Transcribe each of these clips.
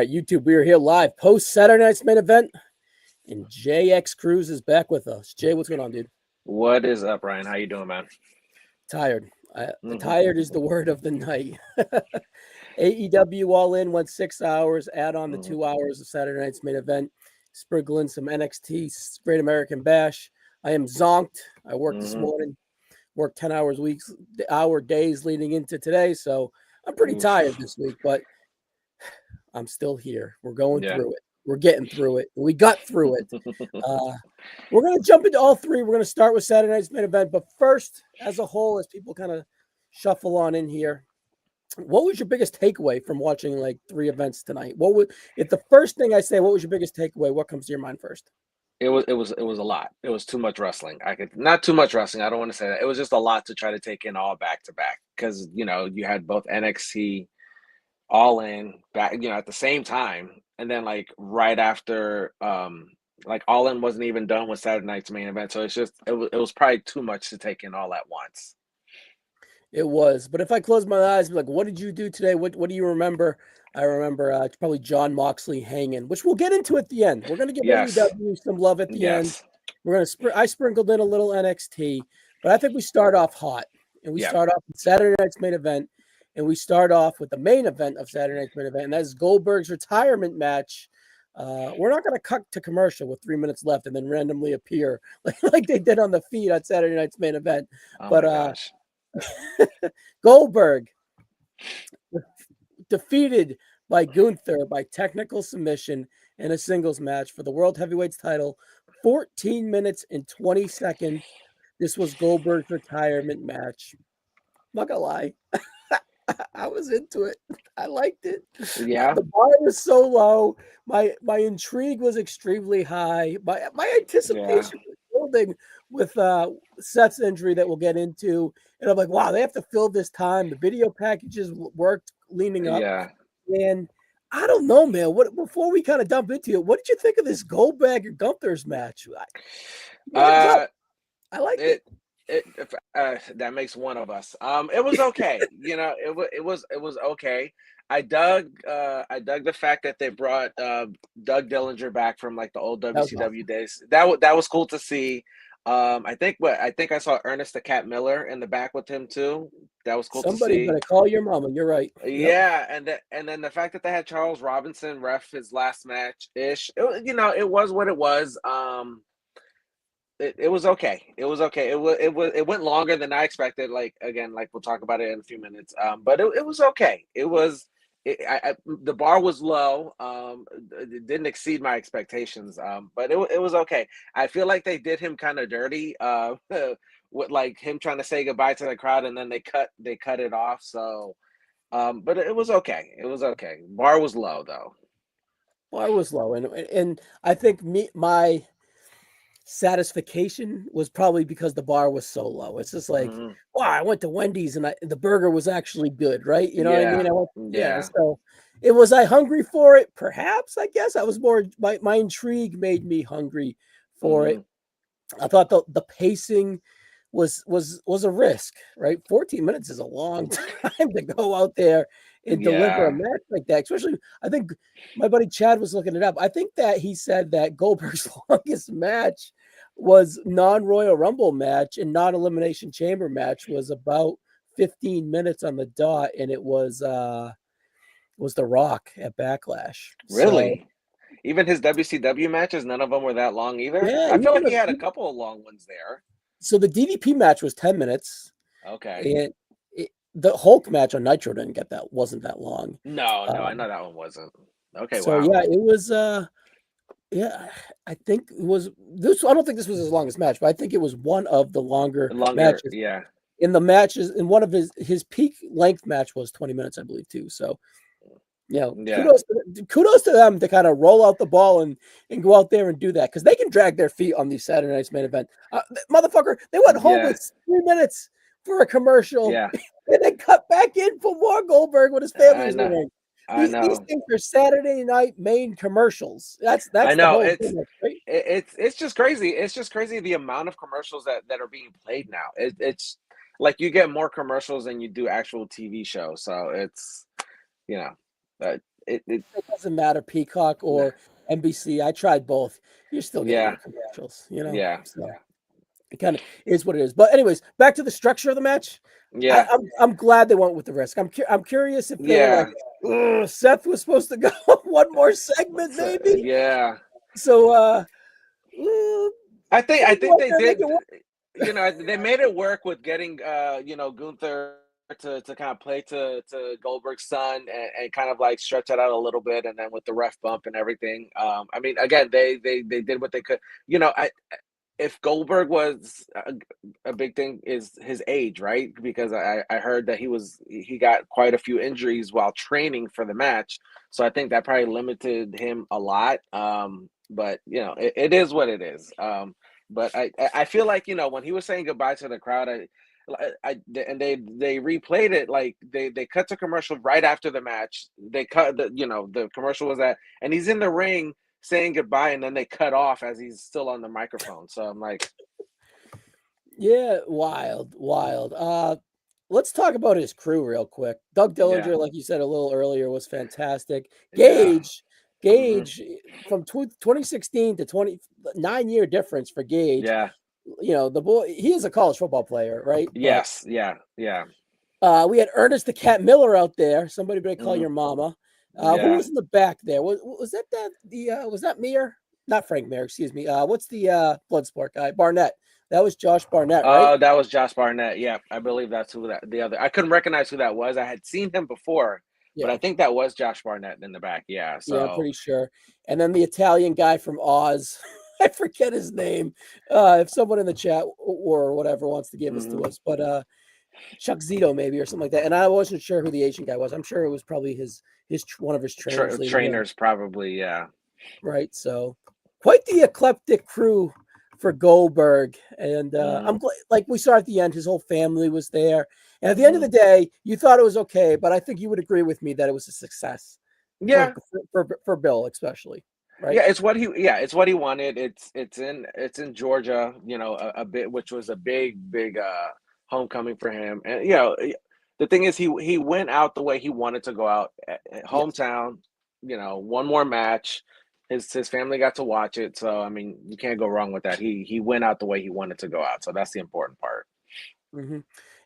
right, YouTube, we are here live post Saturday night's main event, and JayXCruz is back with us. Jay, what's going on, dude? What is up, Ryan? How you doing, man? Tired. Tired is the word of the night. AEW All In went 6 hours. Add on the 2 hours of Saturday night's main event. Sprinkle in some NXT Great American Bash. I am zonked. I worked this morning. Worked 10 hours weeks, days leading into today. So I'm pretty tired this week, but I'm still here. We're going through it. We're getting through it. We got through it. We're going to jump into all three. We're going to start with Saturday night's main event. But first, as a whole, as people kind of shuffle on in here, what was your biggest takeaway from watching like three events tonight? If the first thing I say, what was your biggest takeaway? What comes to your mind first? It was a lot. It was too much wrestling. Not too much wrestling. I don't want to say that. It was just a lot to try to take in all back to back because you had both NXT All In back at the same time, and then like right after like All In wasn't even done with Saturday night's main event. So it was probably too much to take in all at once. It was, but if I close my eyes, I'm like, what did you do today? What do you remember? I remember probably John Moxley hanging, which we'll get into at the end. We're going to give AEW some love at the end. We're going to I sprinkled in a little NXT, but I think we start off hot, and we start off with Saturday night's main event, and we start off with the main event of Saturday night's main event, and that's Goldberg's retirement match. We're not going to cut to commercial with 3 minutes left and then randomly appear like they did on the feed on Saturday night's main event. But Goldberg defeated by Gunther by technical submission in a singles match for the World Heavyweights title, 14 minutes and 20 seconds. This was Goldberg's retirement match. I'm not gonna lie. I was into it. I liked it. Yeah. The bar was so low. My intrigue was extremely high. My anticipation was building with Seth's injury that we'll get into. And I'm like, wow, they have to fill this time. The video packages worked leaning up. Yeah. And I don't know, man. Before we kind of dump into it, what did you think of this Goldberg and Gunther's match? I like it. That makes one of us. It was okay. It was okay. I dug the fact that they brought Doug Dillinger back from like the old WCW days. That was cool to see. I think I saw Ernest the Cat Miller in the back with him too. That was cool to see. Somebody's gonna call your mama. You're right. Yeah, and then the fact that they had Charles Robinson ref his last match ish. It was what it was. It was okay. It was okay. It went longer than I expected. Like we'll talk about it in a few minutes. But it was okay. The bar was low. It didn't exceed my expectations. But it was okay. I feel like they did him kind of dirty. With like him trying to say goodbye to the crowd, and then they cut it off. So, but it was okay. It was okay. Bar was low though. Bar was low, and I think my satisfaction was probably because the bar was so low. It's just like, wow, I went to Wendy's and the burger was actually good, right? You know what I mean? So it was I hungry for it? Perhaps, I guess. I was more my intrigue made me hungry for it. I thought the pacing was a risk, right? 14 minutes is a long time to go out there and deliver a match like that. Especially, I think my buddy Chad was looking it up. I think that he said that Goldberg's longest match was non-Royal Rumble match and non-Elimination Chamber match was about 15 minutes on the dot, and it was The Rock at Backlash. Really? So, even his WCW matches, none of them were that long either? Yeah, I feel like he had a couple of long ones there. So the DDP match was 10 minutes. Okay. And the Hulk match on Nitro wasn't that long. No, I know that one wasn't. Okay, so, wow. Yeah, it was I think it was this. I don't think this was his longest match, but I think it was one of the longer matches. Yeah. In the matches, in one of his peak length match was 20 minutes, I believe, too. So, kudos to them to kind of roll out the ball and go out there and do that because they can drag their feet on these Saturday night's main event. Motherfucker, they went home with 3 minutes for a commercial, and then cut back in for more Goldberg with his family. I know. These things are Saturday night main commercials. That's I know. It's just crazy. It's just crazy the amount of commercials that are being played now. It's like you get more commercials than you do actual TV shows. So it's It doesn't matter, Peacock or NBC. I tried both. You're still getting yeah, your commercials, you know. yeah, So it kind of is what it is. But anyways, back to the structure of the match. yeah, I'm glad they went with the risk. I'm curious if they were like, yeah. Seth was supposed to go one more segment, maybe. Yeah. So I think they make did. it work. You know, they made it work with getting Gunther to kind of play to Goldberg's son and kind of like stretch it out a little bit, and then with the ref bump and everything. I mean, again, they did what they could. You know, if Goldberg was a big thing is his age, right? Because I heard that he got quite a few injuries while training for the match, so I think that probably limited him a lot. But you know, it is what it is. But I feel like, you know, when he was saying goodbye to the crowd, and they replayed it, like they cut to commercial right after the match. They cut the commercial was that, and he's in the ring saying goodbye, and then they cut off as he's still on the microphone. So I'm like, Yeah, wild. Let's talk about his crew real quick. Doug Dillinger, like you said a little earlier, was fantastic. Yeah. Gage, from 2016 to 29-year difference for Gage. Yeah. You know, the boy, he is a college football player, right? Yes. Yeah. Yeah. We had Ernest the Cat Miller out there. Somebody better call your mama. Who was in the back there? Was that Mir? Not Frank Mir, excuse me. What's the Bloodsport guy? Barnett. That was Josh Barnett, right? Oh, that was Josh Barnett. Yeah, I believe that's who the other. I couldn't recognize who that was. I had seen him before, but I think that was Josh Barnett in the back. Yeah. So yeah, I'm pretty sure. And then the Italian guy from Oz. I forget his name. If someone in the chat or whatever wants to give this to us, but Chuck Zito maybe or something like that. And I wasn't sure who the Asian guy was. I'm sure it was probably his one of his trainers. Trainers probably, yeah. Right. So quite the eclectic crew for Goldberg. And I'm glad, like we saw at the end, his whole family was there. And at the end of the day, you thought it was okay, but I think you would agree with me that it was a success. Yeah. For Bill, especially. Right. Yeah, it's what he wanted. It's in Georgia, you know, a bit, which was a big homecoming for him. And you know, the thing is he went out the way he wanted to go out. Hometown, you know, one more match. His family got to watch it. So I mean, you can't go wrong with that. He went out the way he wanted to go out. So that's the important part.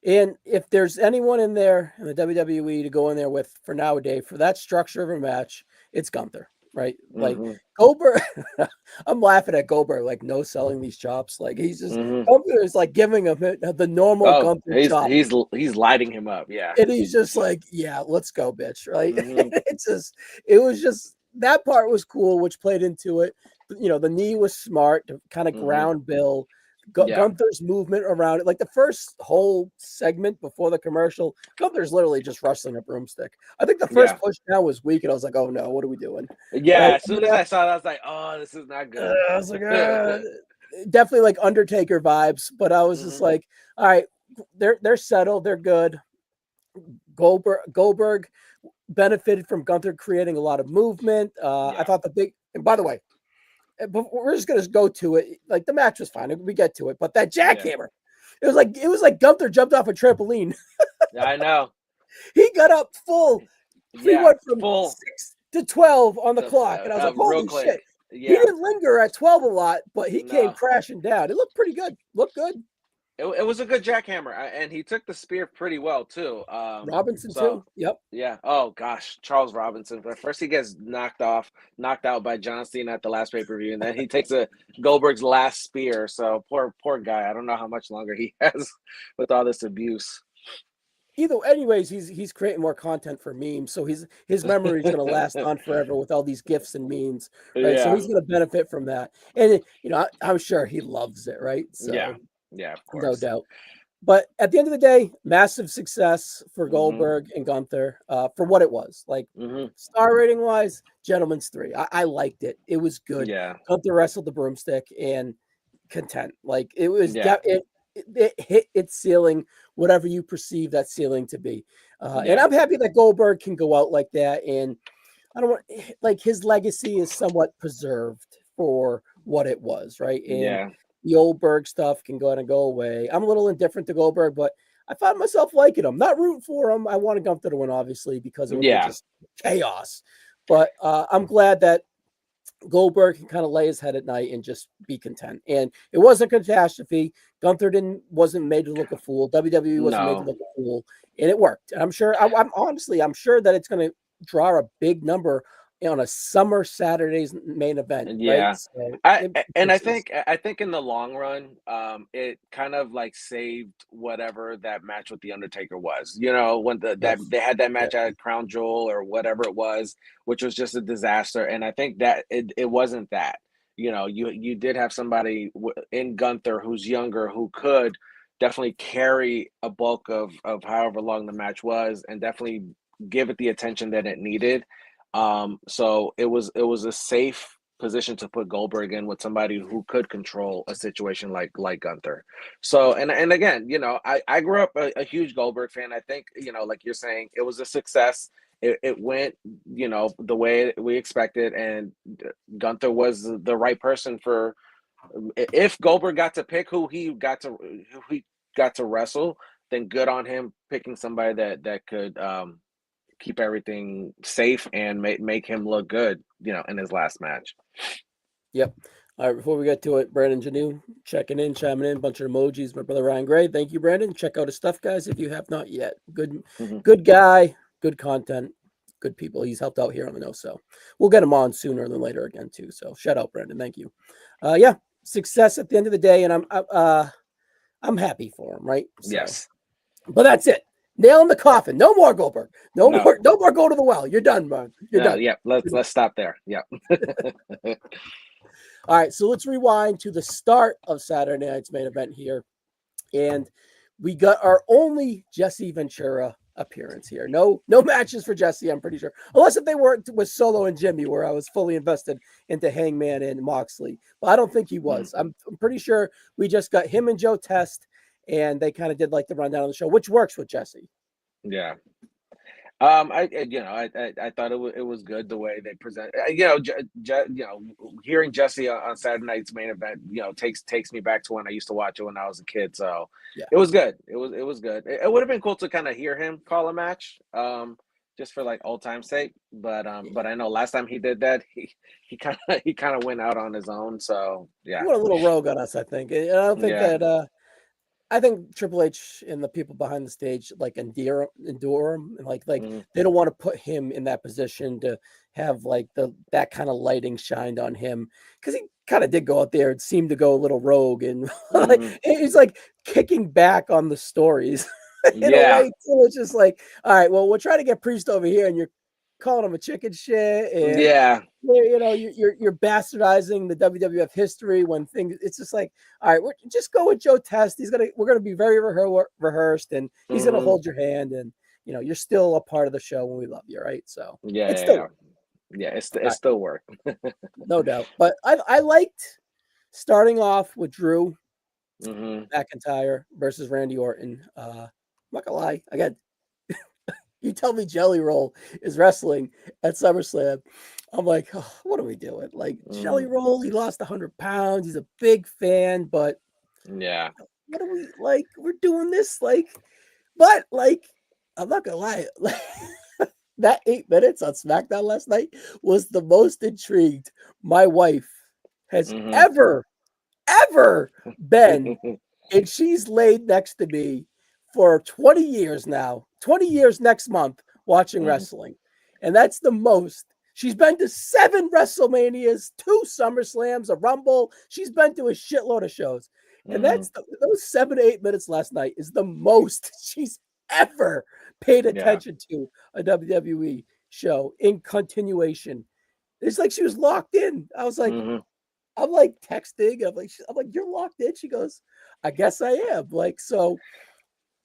And if there's anyone in there in the WWE to go in there with for nowadays for that structure of a match, it's Gunther. Right, like Goldberg. I'm laughing at Goldberg, like no selling these chops. Like he's just Gunther is like giving him the normal Gunther chop. He's lighting him up, yeah. And he's just like, yeah, let's go, bitch. Right. It was just that part was cool, which played into it. You know, the knee was smart to kind of ground Bill. Gunther's movement around it, like the first whole segment before the commercial, Gunther's literally just wrestling a broomstick. I think the first push down was weak, and I was like, "Oh no, what are we doing?" Yeah, as soon as I saw that, I was like, "Oh, this is not good." I was like, definitely like Undertaker vibes, but I was just like, "All right, they're settled, they're good." Goldberg benefited from Gunther creating a lot of movement. I thought and by the way. But we're just gonna go to it. Like the match was fine. We get to it, but that jackhammer, it was like Gunther jumped off a trampoline. I know. He got up full. He went from 6 to 12 on the clock, and I was like, "Holy shit!" Yeah. He didn't linger at 12 a lot, but he came crashing down. It looked pretty good. Looked good. It was a good jackhammer, and he took the spear pretty well too. Robinson too. Yep. Yeah. Oh gosh, Charles Robinson. But first he gets knocked out by John Cena at the last pay-per-view, and then he takes Goldberg's last spear. So poor guy. I don't know how much longer he has with all this abuse. Anyways, he's creating more content for memes, so his memory is going to last on forever with all these gifs and memes, right? So he's going to benefit from that, and you know, I'm sure he loves it, right? So, yeah, of course, no doubt. But at the end of the day, massive success for Goldberg and Gunther for what it was. Like star rating wise, gentleman's 3. I liked it. It was good. Yeah, Gunther wrestled the broomstick and content. Like it was. It hit its ceiling, whatever you perceive that ceiling to be. And I'm happy that Goldberg can go out like that. And I don't want, like, his legacy is somewhat preserved for what it was, right? And the old Berg stuff can go out and go away. I'm a little indifferent to Goldberg, but I found myself liking him, not rooting for him. I wanted Gunther to win, obviously, because it would be just chaos. But I'm glad that Goldberg can kind of lay his head at night and just be content. And it wasn't a catastrophe. Gunther wasn't made to look a fool. WWE wasn't made to look a fool, and it worked. And I'm sure. I'm sure that it's going to draw a big number on a summer Saturday's main event. Yeah, right? So I think in the long run, it kind of like saved whatever that match with the Undertaker was. You know, when that they had that match at Crown Jewel or whatever it was, which was just a disaster. And I think that it wasn't that. You know, you did have somebody in Gunther who's younger who could definitely carry a bulk of however long the match was and definitely give it the attention that it needed. So it was a safe position to put Goldberg in with somebody who could control a situation like Gunther. So and again, you know, I grew up a huge Goldberg fan. I think, you know, like you're saying, it was a success. It went, you know, the way we expected, and Gunther was the right person for. If Goldberg got to pick who he got to wrestle, then good on him picking somebody that could keep everything safe and make him look good, you know, in his last match. Yep. All right, before we get to it, Brandon Janu chiming in, bunch of emojis. My brother Ryan Gray, thank you, Brandon. Check out his stuff, guys, if you have not yet. Good guy, good content, good people. He's helped out here on the NoSo. We'll get him on sooner than later again too. So shout out, Brandon. Thank you. Yeah, success at the end of the day, and I'm happy for him, right? So, yes. But that's it. Nail in the coffin. No more Goldberg. No more go to the well. You're done, man. You're done. Yeah, let's stop there. Yeah. All right, so let's rewind to the start of Saturday night's main event here. And we got our only Jesse Ventura appearance here. No matches for Jesse, I'm pretty sure. Unless if they weren't with Solo and Jimmy, where I was fully invested into Hangman and Moxley. But I don't think he was. I'm pretty sure we just got him and Joe Test, and they kind of did like the rundown of the show, which works with Jesse. Yeah. I thought it was good the way they present. Hearing Jesse on Saturday night's main event, you know, takes me back to when I used to watch it when I was a kid. So It was good. It was good. It would have been cool to kind of hear him call a match, just for like old time's sake. But I know last time he did that, he kind of went out on his own. So yeah, he went a little rogue on us, I think. I don't think that. I think Triple H and the people behind the stage like endure him, and like they don't want to put him in that position to have like that kind of lighting shined on him, because he kind of did go out there and seemed to go a little rogue, and like he's like kicking back on the stories in a way too. It's just like, all right, well, we're trying to get Priest over here, and you're calling him a chicken shit, and you know, you're bastardizing the WWF history when things. It's just like, all right, just go with Joe Test. We're gonna be very rehearsed, and he's gonna hold your hand, and you know, you're still a part of the show, and we love you, right? So it still worked, no doubt. But I liked starting off with Drew McIntyre versus Randy Orton. I'm not gonna lie, again. You tell me Jelly Roll is wrestling at SummerSlam, I'm like, oh, what are we doing? Like Jelly Roll, he lost 100 pounds. He's a big fan, but what are we like? We're doing this but I'm not gonna lie, that 8 minutes on SmackDown last night was the most intrigued my wife has ever been, and she's laid next to me for 20 years now, 20 years next month, watching wrestling. And that's the most. She's been to 7 WrestleManias, 2 SummerSlams, a Rumble. She's been to a shitload of shows. And that's those 7 to 8 minutes last night is the most she's ever paid attention to a WWE show in continuation. It's like she was locked in. I was like, I'm like texting. I'm like, you're locked in? She goes, I guess I am. Like, so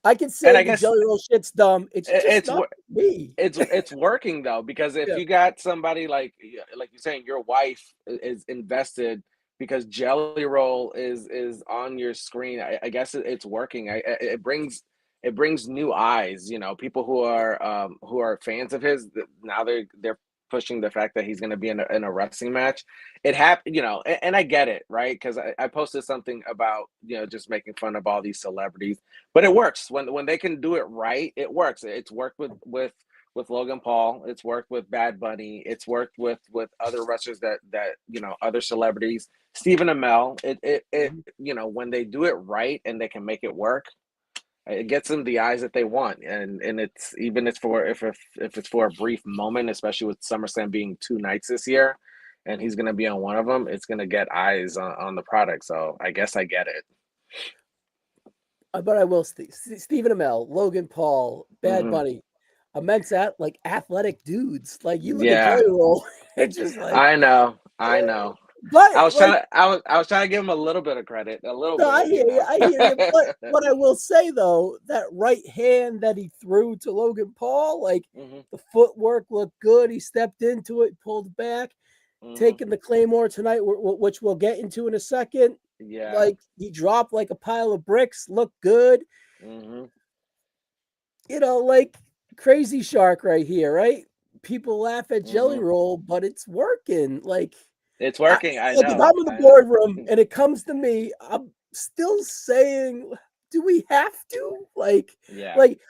I can say the Jelly Roll shit's dumb. It's not me. It's working though, because if you got somebody like you're saying, your wife is invested because Jelly Roll is on your screen. I guess it's working. It brings new eyes. You know, people who are fans of his, now they're pushing the fact that he's going to be in a wrestling match. It happened, and I get it, right? Because I posted something about, just making fun of all these celebrities, but it works when they can do it right. It works. It's worked with Logan Paul. It's worked with Bad Bunny. It's worked with other wrestlers that other celebrities. Stephen Amell. When they do it right and they can make it work, it gets them the eyes that they want, and it's even if it's for a brief moment, especially with SummerSlam being 2 nights this year, and he's going to be on one of them, it's going to get eyes on the product. So I guess I get it. But I will, Stephen Amell, Logan Paul, Bad Bunny, immense athletic dudes. Like you look at Jelly Roll, it's just like I know. But I was trying to give him a little bit of credit, a little bit. I hear you. But what I will say though, that right hand that he threw to Logan Paul, the footwork looked good. He stepped into it, pulled back, taking the Claymore tonight, which we'll get into in a second. Yeah, like he dropped like a pile of bricks, looked good. Like Crazy Shark right here, right? People laugh at Jelly Roll, but it's working. It's working. I know. If I'm in the boardroom and it comes to me, I'm still saying, do we have to?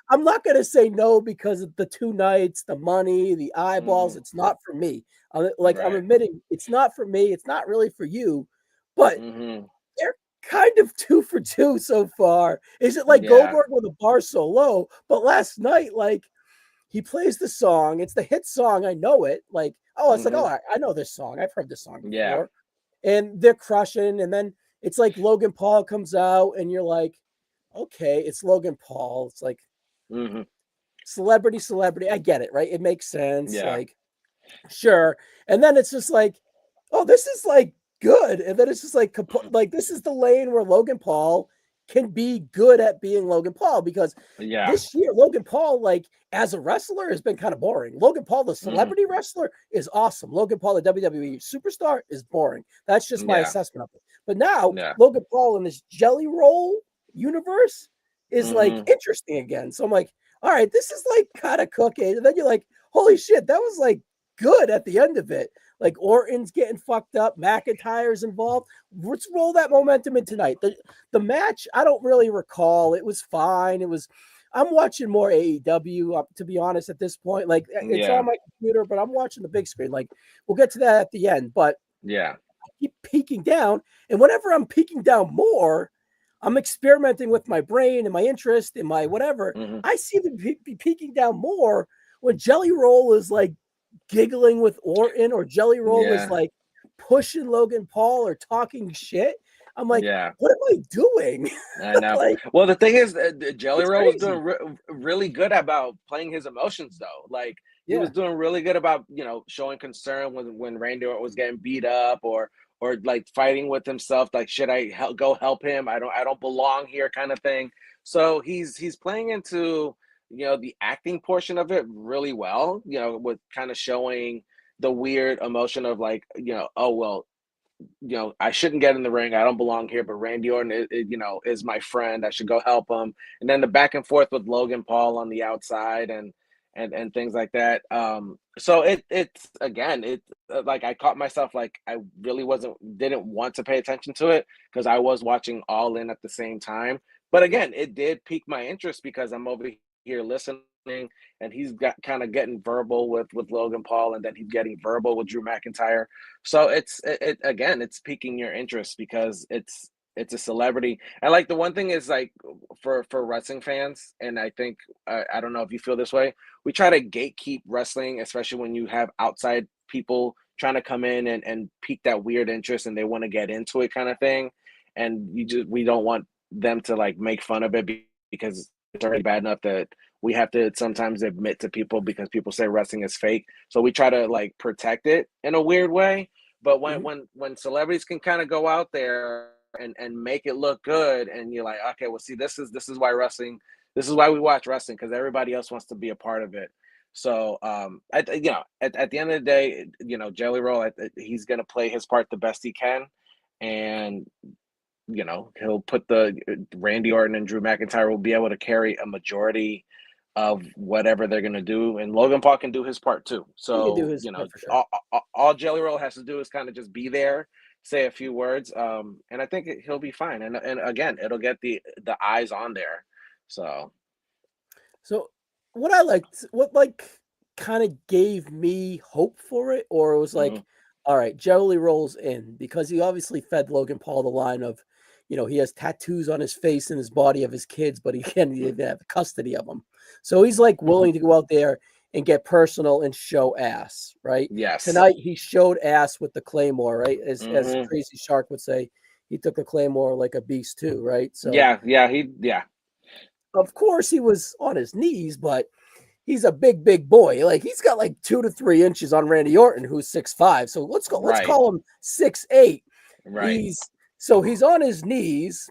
I'm not going to say no because of the 2 nights, the money, the eyeballs. It's not for me. I'm admitting it's not for me. It's not really for you, but they're kind of 2 for 2 so far. Is it like Goldberg with a bar so low? But last night, he plays the song. It's the hit song. I know it. I know this song. I've heard this song before. Yeah. And they're crushing. And then it's like Logan Paul comes out and you're like, okay, it's Logan Paul. It's like celebrity. I get it, right? It makes sense. Yeah. Sure. And then it's just like, oh, this is good. And then it's just this is the lane where Logan Paul can be good at being Logan Paul, because this year Logan Paul, as a wrestler, has been kind of boring. Logan Paul, the celebrity wrestler, is awesome. Logan Paul, the WWE superstar, is boring. That's just my assessment of it. But now Logan Paul in this Jelly Roll universe is interesting again. So I'm like, all right, this is kind of cooking. And then you're like, holy shit, that was good at the end of it. Orton's getting fucked up, McIntyre's involved. Let's roll that momentum in tonight. The match, I don't really recall. It was fine. I'm watching more AEW, to be honest, at this point. It's on my computer, but I'm watching the big screen. We'll get to that at the end. But I keep peeking down, and whenever I'm peeking down more, I'm experimenting with my brain and my interest and my whatever. I see them be peeking down more when Jelly Roll is giggling with Orton, or Jelly Roll is pushing Logan Paul or talking shit. I'm like, what am I doing? I know. Well, the thing is, Jelly Roll was doing really good about playing his emotions, though. He was doing really good about showing concern when Randy Orton was getting beat up, or fighting with himself. Should I go help him? I don't belong here, kind of thing. So he's playing into the acting portion of it really well, with kind of showing the weird emotion of oh, well, I shouldn't get in the ring. I don't belong here, but Randy Orton is my friend. I should go help him. And then the back and forth with Logan Paul on the outside and things like that. So it's I caught myself, I really didn't want to pay attention to it because I was watching All In at the same time. But again, it did pique my interest because I'm over here listening, and he's got kind of getting verbal with Logan Paul, and then he's getting verbal with Drew McIntyre. So it's piquing your interest because it's a celebrity. And the one thing is for wrestling fans, and I think I don't know if you feel this way, we try to gatekeep wrestling, especially when you have outside people trying to come in and pique that weird interest, and they want to get into it, kind of thing. And we don't want them to make fun of it because it's already bad enough that we have to sometimes admit to people because people say wrestling is fake. So we try to protect it in a weird way. But when celebrities can kind of go out there and make it look good, and you're like, okay, well, see, this is why we watch wrestling, because everybody else wants to be a part of it. So at the end of the day, Jelly Roll, he's gonna play his part the best he can, and he'll put the Randy Orton and Drew McIntyre will be able to carry a majority of whatever they're gonna do, and Logan Paul can do his part too. He can do So his part for sure. all Jelly Roll has to do is kind of just be there, say a few words, and I think he'll be fine. And again, it'll get the eyes on there. So what I liked, what like kind of gave me hope for it, or it was like, all right, Jelly rolls in because he obviously fed Logan Paul the line of, he has tattoos on his face and his body of his kids, but he can't even have custody of them. So he's like willing to go out there and get personal and show ass, right? yes, Tonight he showed ass with the Claymore, right? As Crazy Shark would say, he took the Claymore like a beast too, right? So yeah. Of course he was on his knees, but he's a big boy. Like he's got like 2 to 3 inches on Randy Orton, who's 6'5". So let's call him 6'8". Right. He's on his knees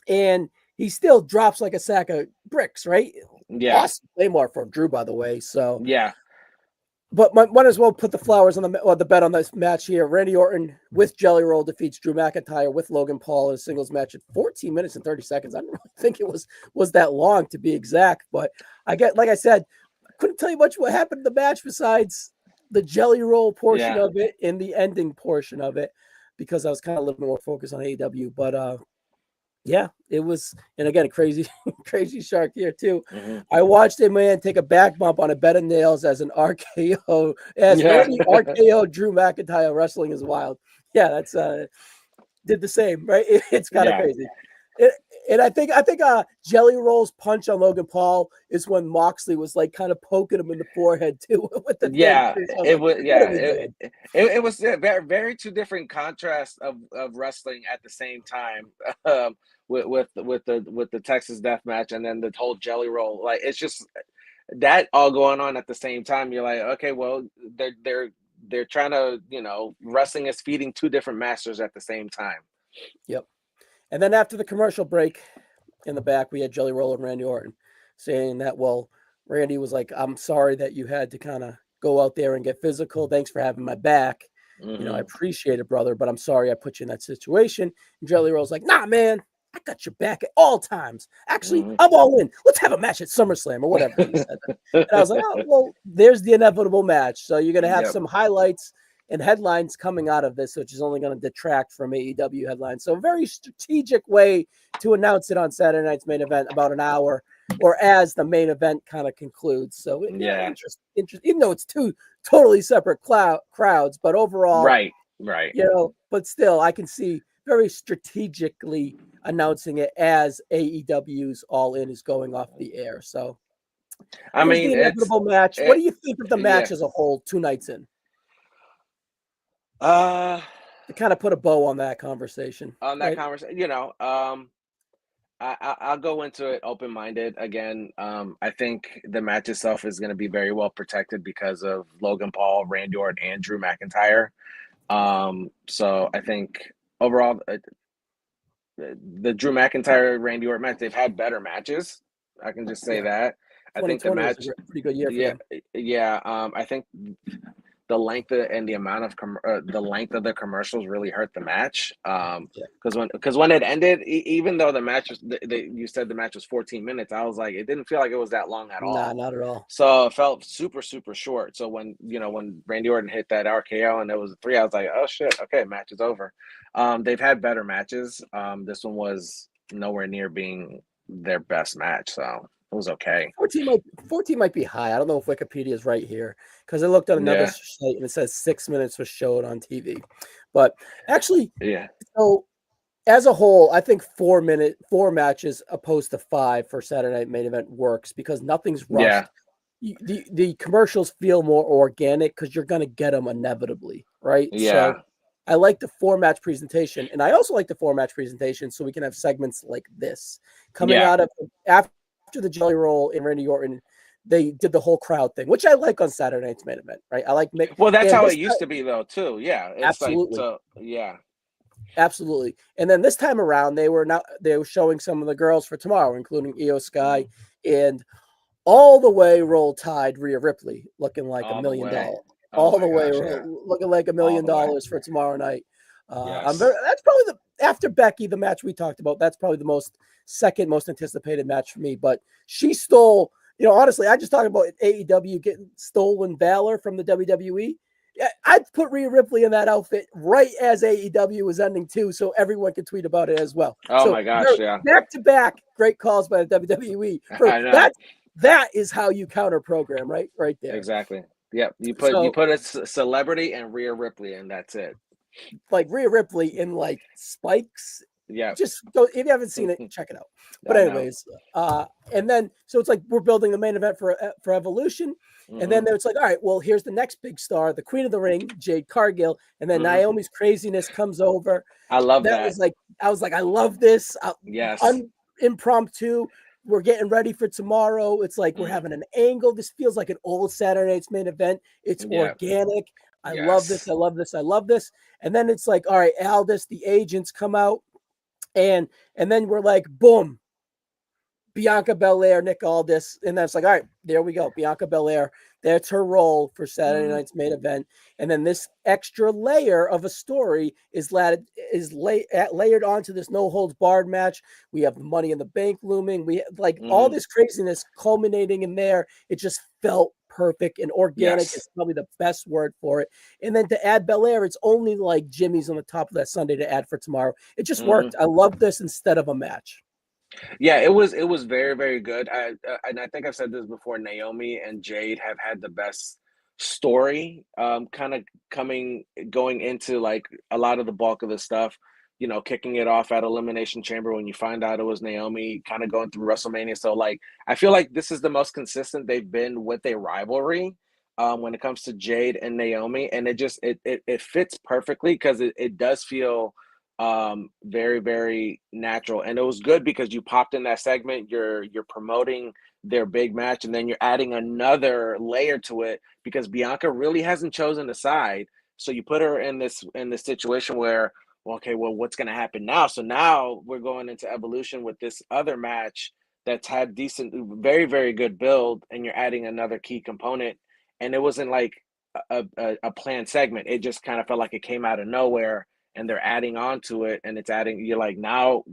and he still drops like a sack of bricks, right? Yeah. Awesome Claymore for Drew, by the way. So yeah. But might as well put the flowers on the bet on this match here. Randy Orton with Jelly Roll defeats Drew McIntyre with Logan Paul in a singles match at 14 minutes and 30 seconds. I don't really think it was that long to be exact, but like I said, I couldn't tell you much what happened in the match besides the Jelly Roll portion of it and the ending portion of it, because I was kind of a little bit more focused on AEW. But yeah, it was, and again, crazy shark here too. I watched a man take a back bump on a bed of nails as an RKO, Randy RKO Drew McIntyre. Wrestling is wild. Yeah, that's did the same, right? It's kind of crazy. And I think Jelly Roll's punch on Logan Paul is when Moxley was like kind of poking him in the forehead too with the it was very, very two different contrasts of wrestling at the same time. With the Texas Death Match and then the whole Jelly Roll, like it's just that all going on at the same time. You're like, okay, well, they're trying to, wrestling is feeding two different masters at the same time. Yep. And then after the commercial break, in the back, we had Jelly Roll and Randy Orton saying that, well, Randy was like, I'm sorry that you had to kind of go out there and get physical. Thanks for having my back. I appreciate it, brother, but I'm sorry I put you in that situation. And Jelly Roll's like, nah, man, I got your back at all times. Actually, I'm all in. Let's have a match at SummerSlam or whatever he said. And I was like, oh, well, there's the inevitable match. So you're going to have some highlights and headlines coming out of this, which is only going to detract from AEW headlines. So a very strategic way to announce it on Saturday night's main event about an hour or as the main event kind of concludes. So interesting, even though it's two totally separate crowds, but overall, right. But still I can see very strategically announcing it as AEW's All In is going off the air. So I mean, the inevitable match. What do you think of the match as a whole 2 nights in? To kind of put a bow on that conversation. I'll go into it open-minded. Again, I think the match itself is going to be very well protected because of Logan Paul, Randy Orton, and Drew McIntyre. So I think overall, the Drew McIntyre, Randy Orton match, they've had better matches. I can just say that. I think the match was a pretty good year for them. I think the length and the amount of the length of the commercials really hurt the match. Because when it ended, even though the match was, you said the match was 14 minutes, I was like, it didn't feel like it was that long at all. Nah, not at all. So it felt super short. So when Randy Orton hit that RKO and it was 3, I was like, oh shit, okay, match is over. They've had better matches. This one was nowhere near being their best match, so it was okay. 14 might be high. I don't know if Wikipedia is right here because I looked at another site and it says 6 minutes was showed on TV. But actually, so as a whole, I think 4 matches opposed to 5 for Saturday Night Main Event works because nothing's rushed. The commercials feel more organic because you're going to get them inevitably, right? So I like the 4-match presentation, and I also like the 4-match presentation so we can have segments like this coming out of after the Jelly Roll and Randy Orton. They did the whole crowd thing, which I like on Saturday night's main event, right? I like that's how it used to be though, too. Yeah, absolutely. Absolutely. And then this time around, they were showing some of the girls for tomorrow, including Io Sky and all the way Roll Tide Rhea Ripley, looking like $1 million. Looking like $1 million for tomorrow night. That's probably after Becky, the match we talked about. That's probably the second most anticipated match for me. But she stole You know, honestly, I just talked about AEW getting stolen valor from the WWE. Yeah, I'd put Rhea Ripley in that outfit right as AEW was ending too, so everyone could tweet about it as well. Oh So my gosh, yeah. back to back, great calls by the WWE. For I know. that is how you counter program, right there. Exactly. Yep. You So put a celebrity and Rhea Ripley, and that's it. like Rhea Ripley in like spikes. Yeah. Just go if you haven't seen it, check it out. But anyways, and then so it's like we're building the main event for Evolution, and then it's like, all right, well, here's the next big star, the Queen of the Ring, Jade Cargill, and then Naomi's craziness comes over. I love that. Was like, I was like, I love this. Yes. Impromptu. We're getting ready for tomorrow. It's like we're having an angle. This feels like an old Saturday Night's main event. It's organic. I love this. I love this. I love this. And then it's like, all right, Aldis, the agents come out. And then we're like, boom, Bianca Belair, Nick Aldis. And that's like, all right, there we go. Bianca Belair. That's her role for Saturday night's main event. And then this extra layer of a story is layered onto this no holds barred match. We have the Money in the Bank looming. We like all this craziness culminating in there. It just felt perfect and organic is probably the best word for it. And then to add Belair, it's only like Jimmy's on the top of that Sunday to add for tomorrow. It just worked. I love this instead of a match. Yeah, it was very, very good. And I think I've said this before. Naomi and Jade have had the best story, kind of going into like a lot of the bulk of the stuff. You know, kicking it off at Elimination Chamber when you find out it was Naomi, kind of going through WrestleMania. So like, I feel like this is the most consistent they've been with a rivalry when it comes to Jade and Naomi, and it fits perfectly because it does feel very, very natural. And it was good because you popped in that segment, you're promoting their big match, and then you're adding another layer to it because Bianca really hasn't chosen a side. So you put her in this situation where, okay, well, what's going to happen now? So now we're going into Evolution with this other match that's had decent, very, very good build, and you're adding another key component. And it wasn't like a planned segment. It just kind of felt like it came out of nowhere, and they're adding on to it, and it's adding. You're like, now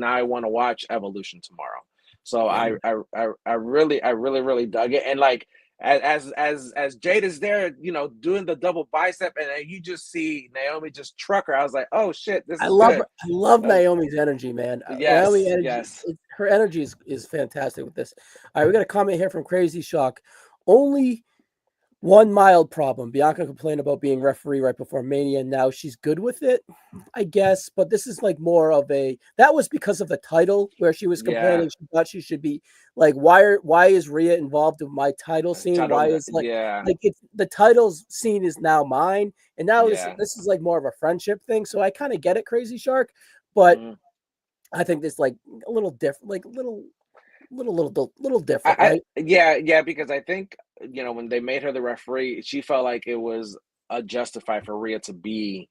I want to watch Evolution tomorrow. So I really dug it, and like as Jade is there, you know, doing the double bicep, and then you just see Naomi just truck her. I was like, oh shit, this is good. I love Naomi's energy, man. Yes, Naomi energy, yes. Her energy is fantastic with this. All right, we got a comment here from Crazy Shock. Only one mild problem. Bianca complained about being referee right before Mania. Now she's good with it, I guess. But this is like more of that was because of the title where she was complaining. She thought she should be like, why is Rhea involved in my title scene? Why is like it's the titles scene is now mine. And now this is like more of a friendship thing. So I kind of get it, Crazy Shark. But I think this like a little different, like little different, right? Yeah, because I think, you know, when they made her the referee, she felt like it was justified for Rhea to be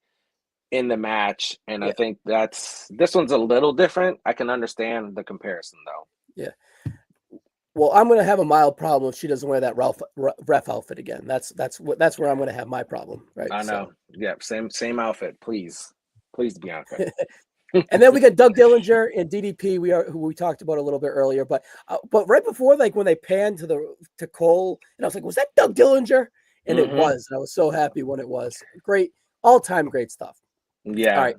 in the match, and I think this one's a little different. I can understand the comparison though. Yeah. Well, I'm going to have a mild problem if she doesn't wear that ref outfit again. That's where I'm going to have my problem, right? I know. So. Yeah, same outfit, please, Bianca. And then we got Doug Dillinger and DDP. Who we talked about a little bit earlier, but right before, like when they panned to Cole, and I was like, was that Doug Dillinger? And it was. And I was so happy when it was. Great, all-time great stuff. Yeah. All right,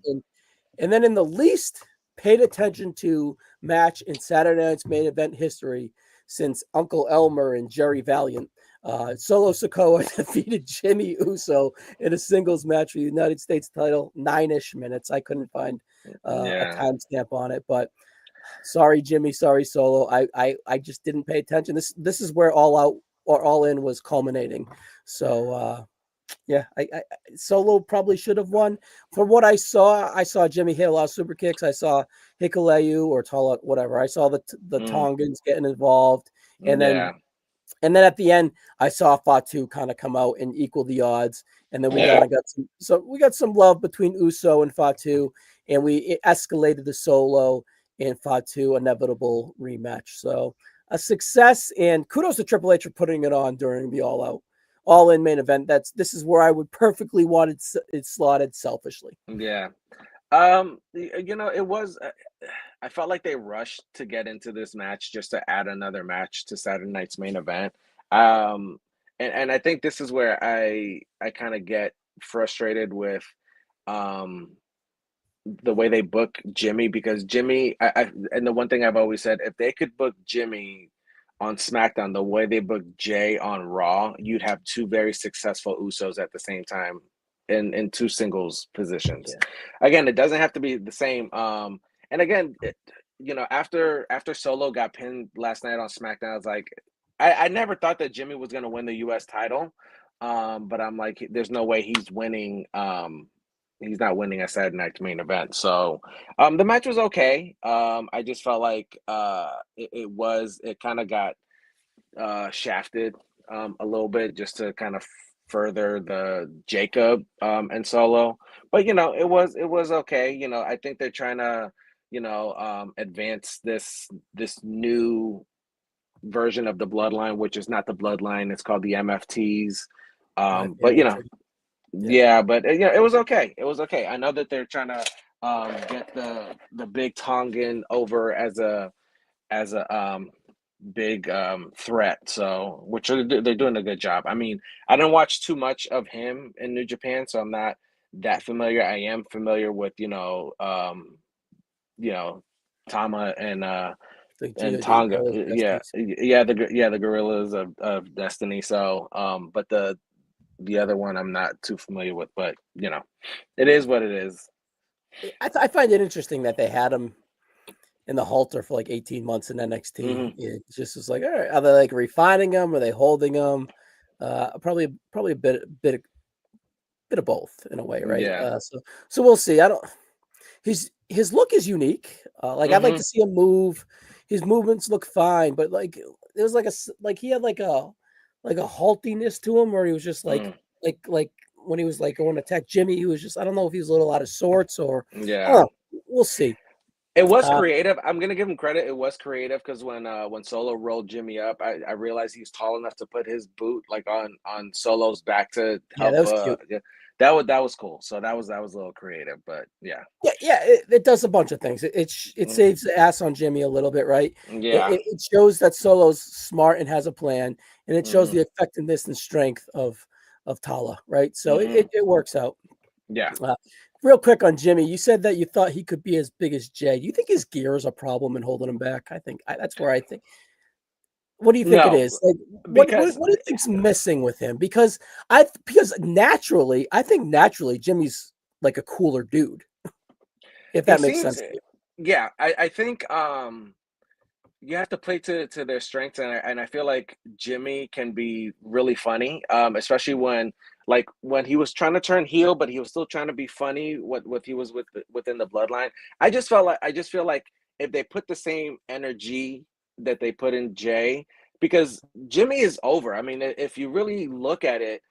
and then in the least paid attention to match in Saturday Night's main event history since Uncle Elmer and Jerry Valiant, Solo Sikoa defeated Jimmy Uso in a singles match for the United States title, 9-ish minutes. I couldn't find a timestamp on it, but sorry, Jimmy, sorry, Solo. I just didn't pay attention. This is where All Out or All In was culminating. So I Solo probably should have won. From what I saw Jimmy hit a lot of super kicks. I saw Hikuleu or Tala, whatever. I saw the Tongans getting involved, and then at the end, I saw Fatu kind of come out and equal the odds. And then we got some love between Uso and Fatu, and it escalated the Solo and Fatu inevitable rematch. So a success, and kudos to Triple H for putting it on during the All In main event. This is where I would perfectly want it slotted selfishly. Yeah. You know, it was. I felt like they rushed to get into this match just to add another match to Saturday night's main event. And I think this is where I kind of get frustrated with um the way they book Jimmy, because Jimmy, and the one thing I've always said, if they could book Jimmy on SmackDown the way they booked Jay on Raw, you'd have two very successful Usos at the same time in two singles positions. Yeah. Again, it doesn't have to be the same. And again, after Solo got pinned last night on SmackDown, I was like, I never thought that Jimmy was going to win the U.S. title, but I'm like, there's no way he's winning. He's not winning a Saturday night's main event. So the match was okay. I just felt like it kind of got shafted a little bit just to kind of further the Jacob and Solo. But it was okay. I think they're trying to advance this new version of the bloodline, which is not the bloodline. It's called the MFTs. But yeah, but it was okay. It was okay. I know that they're trying to get the big Tongan over as a big threat. So they're doing a good job. I mean, I didn't watch too much of him in New Japan, so I'm not that familiar. I am familiar with Tama and Tonga. The Gorillas of Destiny. So but the other one I'm not too familiar with, but it is what it is. I find it interesting that they had him in the halter for like 18 months in NXT. Mhm. It just was like, all right, are they like refining him? Are they holding him? Probably a bit of both in a way, right? Yeah. So we'll see. His look is unique. I'd like to see him move. His movements look fine, but like it was like he had like a haltiness to him where he was just like when he was like going to attack Jimmy, he was just, I don't know if he was a little out of sorts or we'll see. It was creative. I'm gonna give him credit. It was creative because when Solo rolled Jimmy up, I realized he was tall enough to put his boot like on Solo's back to help. That was cute. That was cool. So that was a little creative, but yeah. It does a bunch of things. It saves the ass on Jimmy a little bit, right? Yeah. It shows that Solo's smart and has a plan, and it shows the effectiveness and strength of Tala, right? So it works out. Yeah. Real quick on Jimmy, you said that you thought he could be as big as Jay. Do you think his gear is a problem in holding him back? That's where I think. What do you think it is? Like, what do you think's missing with him? Because naturally, I think Jimmy's like a cooler dude. If that makes sense. Yeah, I think you have to play to their strengths, and I feel like Jimmy can be really funny, especially when he was trying to turn heel, but he was still trying to be funny. What he was within the bloodline. I just feel like if they put the same energy that they put in Jay, because Jimmy is over. I mean, if you really look at it,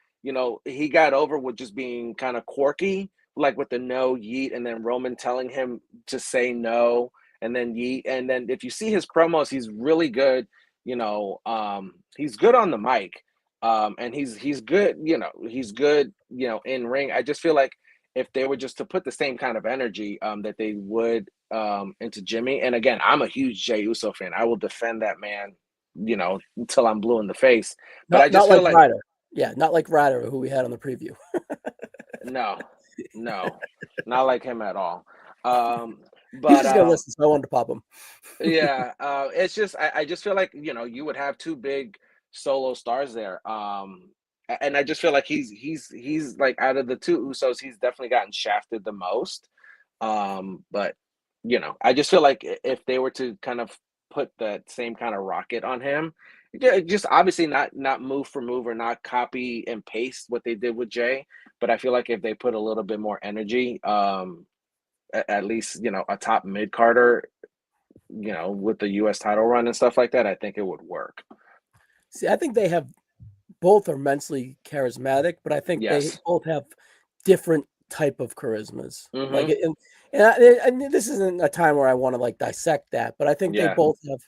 he got over with just being kind of quirky, like with the no yeet, and then Roman telling him to say no, and then yeet. And then if you see his promos, he's really good. He's good on the mic. And he's good, he's good, in ring. I just feel like if they were just to put the same kind of energy that they would into Jimmy. And again, I'm a huge Jey Uso fan. I will defend that man, until I'm blue in the face. But I just feel like Ryder. Yeah, not like Ryder, who we had on the preview. No, not like him at all. But he's just gonna listen, so I wanted to pop him. Yeah, it's just I just feel like you would have two big solo stars there. And I just feel like he's like out of the two Usos, he's definitely gotten shafted the most. But I just feel like if they were to kind of put that same kind of rocket on him, just obviously not move for move or not copy and paste what they did with Jay, but I feel like if they put a little bit more energy, at least a top mid carder, with the U.S. title run and stuff like that, I think it would work. See, I think they have both are immensely charismatic, but I think they both have different type of charismas. Like, and this isn't a time where I want to like dissect that, but I think they both have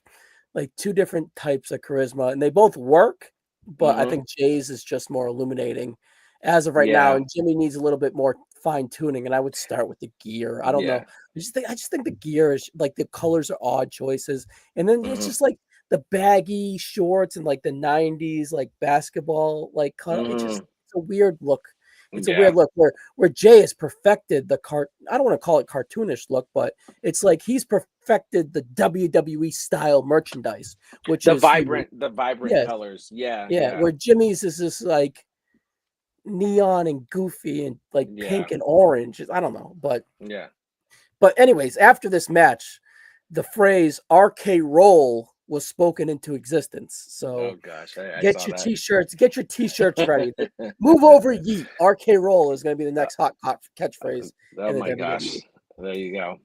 like two different types of charisma, and they both work. But I think Jay's is just more illuminating as of right now, and Jimmy needs a little bit more fine tuning, and I would start with the gear. I don't know. Yeah. I just think the gear is like the colors are odd choices, and then it's Mm-hmm. just like the baggy shorts and like the '90s like basketball like cut. Mm-hmm. It's a weird look. It's a Yeah. weird look where Jay has perfected the I don't want to call it cartoonish look, but it's like he's perfected the WWE style merchandise, which The is vibrant yeah, colors. Yeah. yeah. Yeah. Where Jimmy's is this like neon and goofy and like Yeah. pink and orange. I don't know, Yeah. but anyways, after this match, the phrase "RK Roll" was spoken into existence. Oh So gosh, I get saw your that. t-shirts ready. Move over, yeet. RK Roll is going to be the next hot catchphrase Oh in the my WWE. gosh. There you go.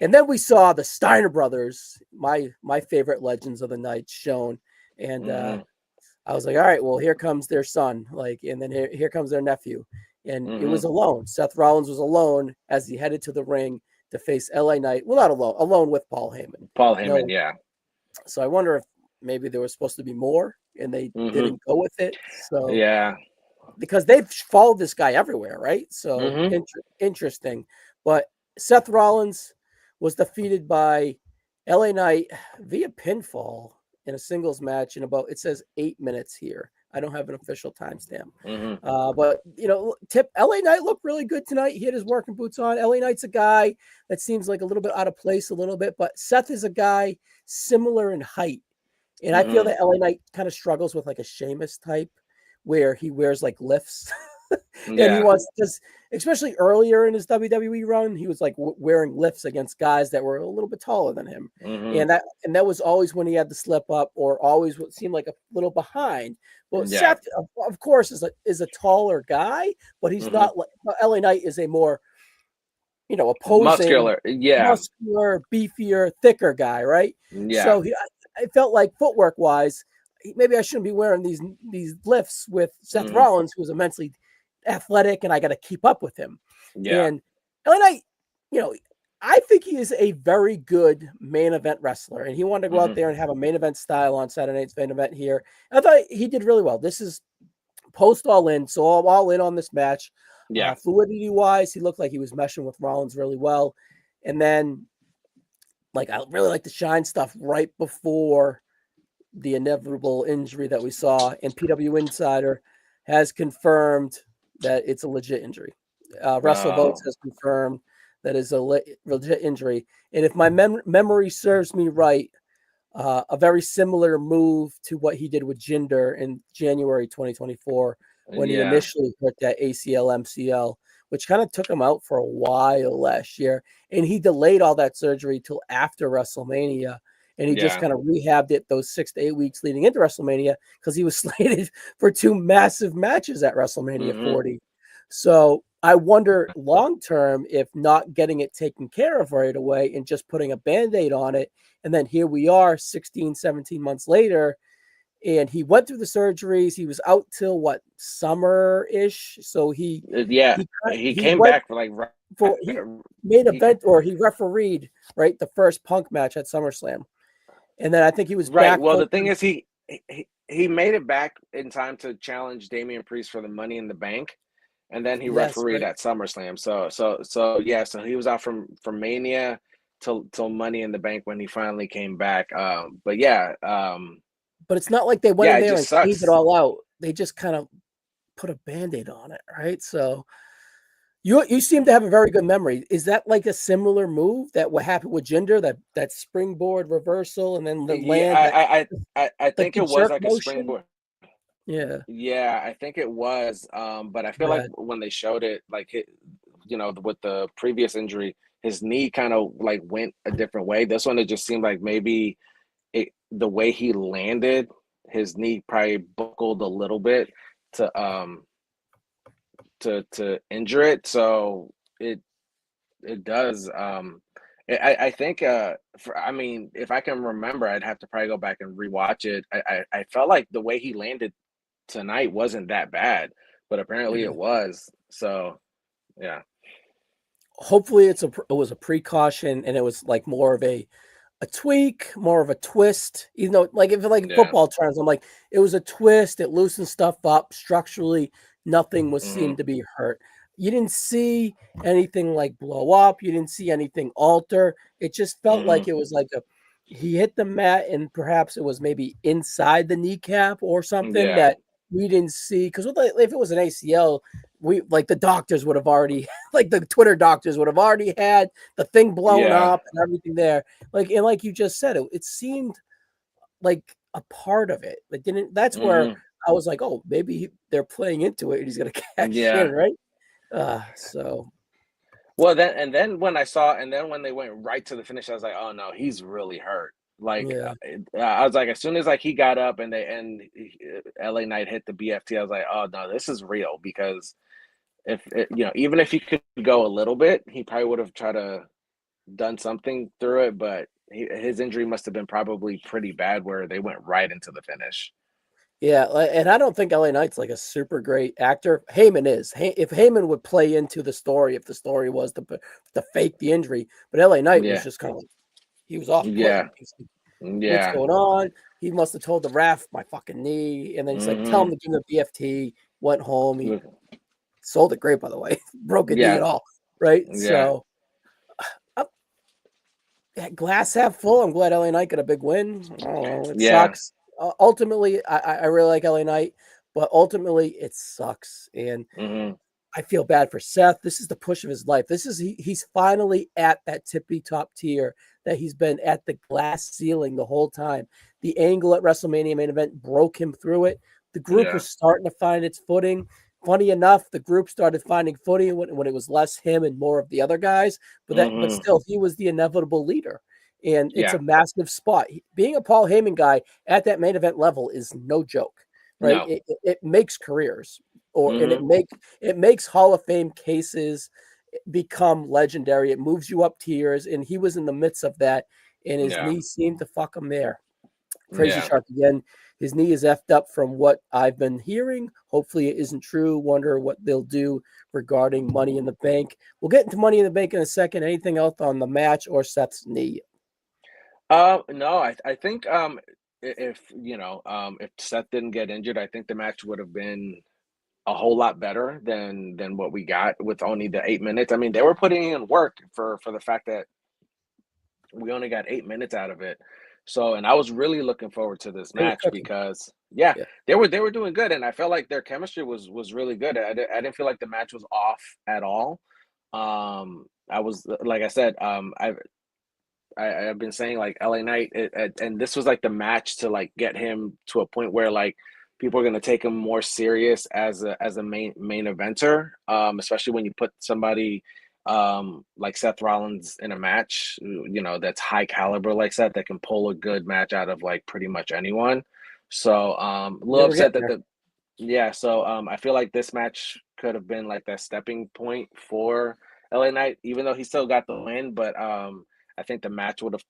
And then we saw the Steiner brothers, my favorite legends of the night, shown, and Mm-hmm. I was like, all right, well, here comes their son, like, and then here comes their nephew, and it Mm-hmm. was alone. Seth Rollins was alone as he headed to the ring to face LA Knight. Well, not alone with Paul Heyman. Paul Heyman, No, yeah. so I wonder if maybe there was supposed to be more, and they Mm-hmm. didn't go with it. So Yeah. because they've followed this guy everywhere, right? So Mm-hmm. interesting. But Seth Rollins was defeated by LA Knight via pinfall in a singles match in about, it says 8 minutes here. I don't have an official timestamp. Mm-hmm. But, tip LA Knight looked really good tonight. He had his working boots on. LA Knight's a guy that seems like a little bit out of place a little bit, but Seth is a guy similar in height. And I feel Mm-hmm. that LA Knight kind of struggles with like a Sheamus type where he wears like lifts. And he Yeah. wants to, especially earlier in his WWE run, he was like wearing lifts against guys that were a little bit taller than him, Mm-hmm. and that was always when he had to slip up or always what seemed like a little behind. Well, Yeah. Seth, of course, is a taller guy, but he's Mm-hmm. not like LA Knight is a more opposing, Muscular. Yeah. muscular, beefier, thicker guy, right? Yeah. So I felt like footwork wise, maybe I shouldn't be wearing these lifts with Seth Mm-hmm. Rollins, who's immensely athletic, and I got to keep up with him. Yeah. And I, I think he is a very good main event wrestler, and he wanted to go out Mm-hmm. there and have a main event style on Saturday night's main event here. I thought he did really well. This is post All In, so I'm all in on this match. Yeah. Fluidity wise, he looked like he was meshing with Rollins really well. And then, like, I really like the Shine stuff right before the inevitable injury that we saw. And PW Insider has confirmed that it's a legit injury. WrestleVotes has confirmed that is a legit injury. And if my memory serves me right, a very similar move to what he did with Jinder in January 2024 when he Yeah. initially hurt that ACL MCL, which kind of took him out for a while last year. And he delayed all that surgery till after WrestleMania. And he just Yeah. kind of rehabbed it those 6 to 8 weeks leading into WrestleMania because he was slated for 2 massive matches at WrestleMania Mm-hmm. 40. So I wonder long term if not getting it taken care of right away and just putting a Band-Aid on it. And then here we are 16, 17 months later. And he went through the surgeries. He was out till what, summer-ish. So he came went back for like he made event or he refereed right the first Punk match at SummerSlam. And then I think he was right. back. Well, the thing is, he made it back in time to challenge Damian Priest for the Money in the Bank, and then he refereed right. at SummerSlam. So yeah, so he was out from Mania till Money in the Bank when he finally came back. But yeah, but it's not like they went in there and sucks. cleaned it all out. They just kind of put a Band-Aid on it, right? So you seem to have a very good memory. Is that like a similar move that what happened with Jinder, that springboard reversal and then the land? I think it was like a springboard. Yeah. Yeah, I think it was. But I feel like when they showed it, like with the previous injury, his knee kind of like went a different way. This one, it just seemed like maybe the way he landed, his knee probably buckled a little bit to injure it. So it does. I think if I can remember, I'd have to probably go back and rewatch it. I felt like the way he landed tonight wasn't that bad, but apparently it was. So yeah. Hopefully it was a precaution and it was like more of a tweak, more of a twist. You know, like if football terms, I'm like, it was a twist, it loosened stuff up structurally, nothing was seemed to be hurt. you didn't see anything like blow up. You didn't see anything alter. It just felt like it was like he hit the mat and perhaps it was maybe inside the kneecap or something Yeah. that we didn't see. Because if it was an ACL, we like the doctors would have already, like the Twitter doctors would have already had the thing blown Yeah. up and everything there. Like you just said, it seemed like a part of it. Like didn't that's where I was like, oh, maybe they're playing into it and he's gonna cash in, Yeah. right? So Well, then when I saw, and then when they went right to the finish, I was like, oh no, he's really hurt. Like yeah. I was like, as soon as like he got up and LA Knight hit the BFT, I was like, oh no, this is real because if even if he could go a little bit, he probably would have tried to done something through it, but his injury must have been probably pretty bad where they went right into the finish. Yeah, and I don't think LA Knight's like a super great actor. Heyman is. If Heyman would play into the story, if the story was to fake the injury, but LA Knight was Yeah, just kind of like, he was off putting. yeah, He's like, what's yeah. going on? He must have told the ref my fucking knee, and then he's like, tell him to give him the BFT. Went home. He sold it great, by the way. Broken knee Yeah, and all, right? yeah, So glass half full. I'm glad LA Knight got a big win. I don't know. It yeah. sucks. Ultimately, I really like LA Knight, but ultimately it sucks. And hmm I feel bad for Seth. This is the push of his life. He's finally at that tippy top tier that he's been at the glass ceiling the whole time. The angle at WrestleMania main event broke him through it. The group Yeah. was starting to find its footing. Funny enough, the group started finding footing when it was less him and more of the other guys. But hmm still, he was the inevitable leader, and it's Yeah. a massive spot. Being a Paul Heyman guy at that main event level is no joke, right? No. It makes careers, and hmm it makes Hall of Fame cases become legendary. It moves you up tiers, and he was in the midst of that, and his Yeah. knee seemed to fuck him there. Crazy Yeah. Shark again. His knee is effed up from what I've been hearing. Hopefully it isn't true. Wonder what they'll do regarding Money in the Bank. We'll get into Money in the Bank in a second. Anything else on the match or Seth's knee? No, I think if if Seth didn't get injured, I think the match would have been a whole lot better than what we got with only the 8 minutes. I mean, they were putting in work for the fact that we only got 8 minutes out of it. So, and I was really looking forward to this They were match cooking. because yeah, Yeah. they were doing good, and I felt like their chemistry was really good. I didn't feel like the match was off at all. I was like I said, I've been saying like LA Knight, and this was like the match to like get him to a point where like people are gonna take him more serious as a main eventer, especially when you put somebody like Seth Rollins in a match, that's high caliber like Seth that can pull a good match out of like pretty much anyone. So a Yeah, little we're upset getting that there. the yeah, so I feel like this match could have been like that stepping point for LA Knight, even though he still got the win, but I think the match would have,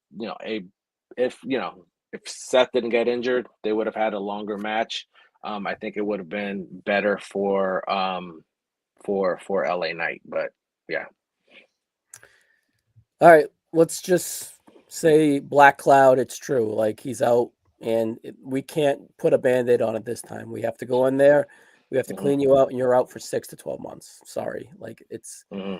if if Seth didn't get injured, they would have had a longer match. I think it would have been better for LA Knight, but yeah. All right. Let's just say Black Cloud, it's true. Like he's out and we can't put a band-aid on it this time. We have to go in there. We have to hmm clean you out and you're out for 6 to 12 months. Sorry. Like it's hmm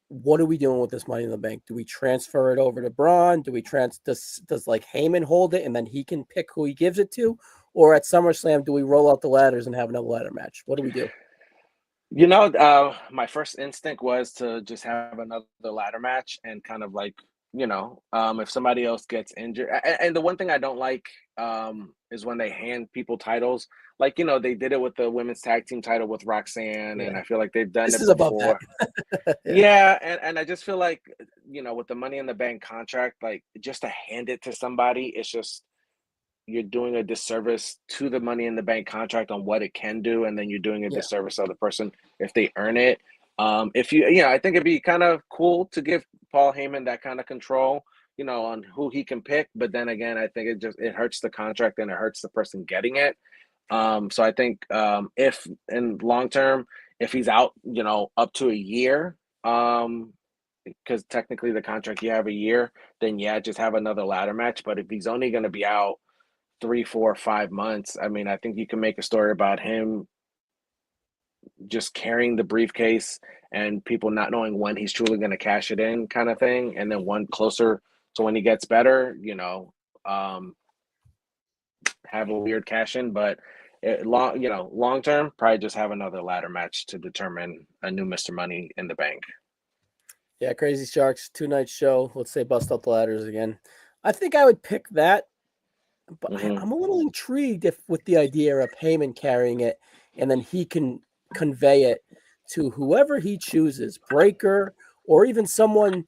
what are we doing with this Money in the Bank? Do we transfer it over to Braun? Do we does like Heyman hold it and then he can pick who he gives it to? Or at SummerSlam, do we roll out the ladders and have another ladder match? What do we do? My first instinct was to just have another ladder match and kind of like, if somebody else gets injured. And the one thing I don't like is when they hand people titles. Like, they did it with the women's tag team title with Roxanne, and Yeah. I feel like they've done This it is above that. before. Yeah. Yeah, and I just feel like, with the Money in the Bank contract, like just to hand it to somebody, it's just you're doing a disservice to the Money in the Bank contract on what it can do, and then you're doing a Yeah. disservice to the person if they earn it. If I think it'd be kind of cool to give Paul Heyman that kind of control, on who he can pick. But then again, I think it hurts the contract and it hurts the person getting it. So I think if in long term, if he's out, up to a year, because technically the contract you have a year, then yeah, just have another ladder match. But if he's only going to be out 3, 4, 5 months, I mean, I think you can make a story about him just carrying the briefcase and people not knowing when he's truly going to cash it in, kind of thing, and then one closer to when he gets better, have a weird cash in, but long term, probably just have another ladder match to determine a new Mr. Money in the Bank. Yeah, Crazy Sharks 2-night show. Let's say bust up the ladders again. I think I would pick that, but I'm a little intrigued with the idea of Heyman carrying it, and then he can convey it to whoever he chooses, Breaker, or even someone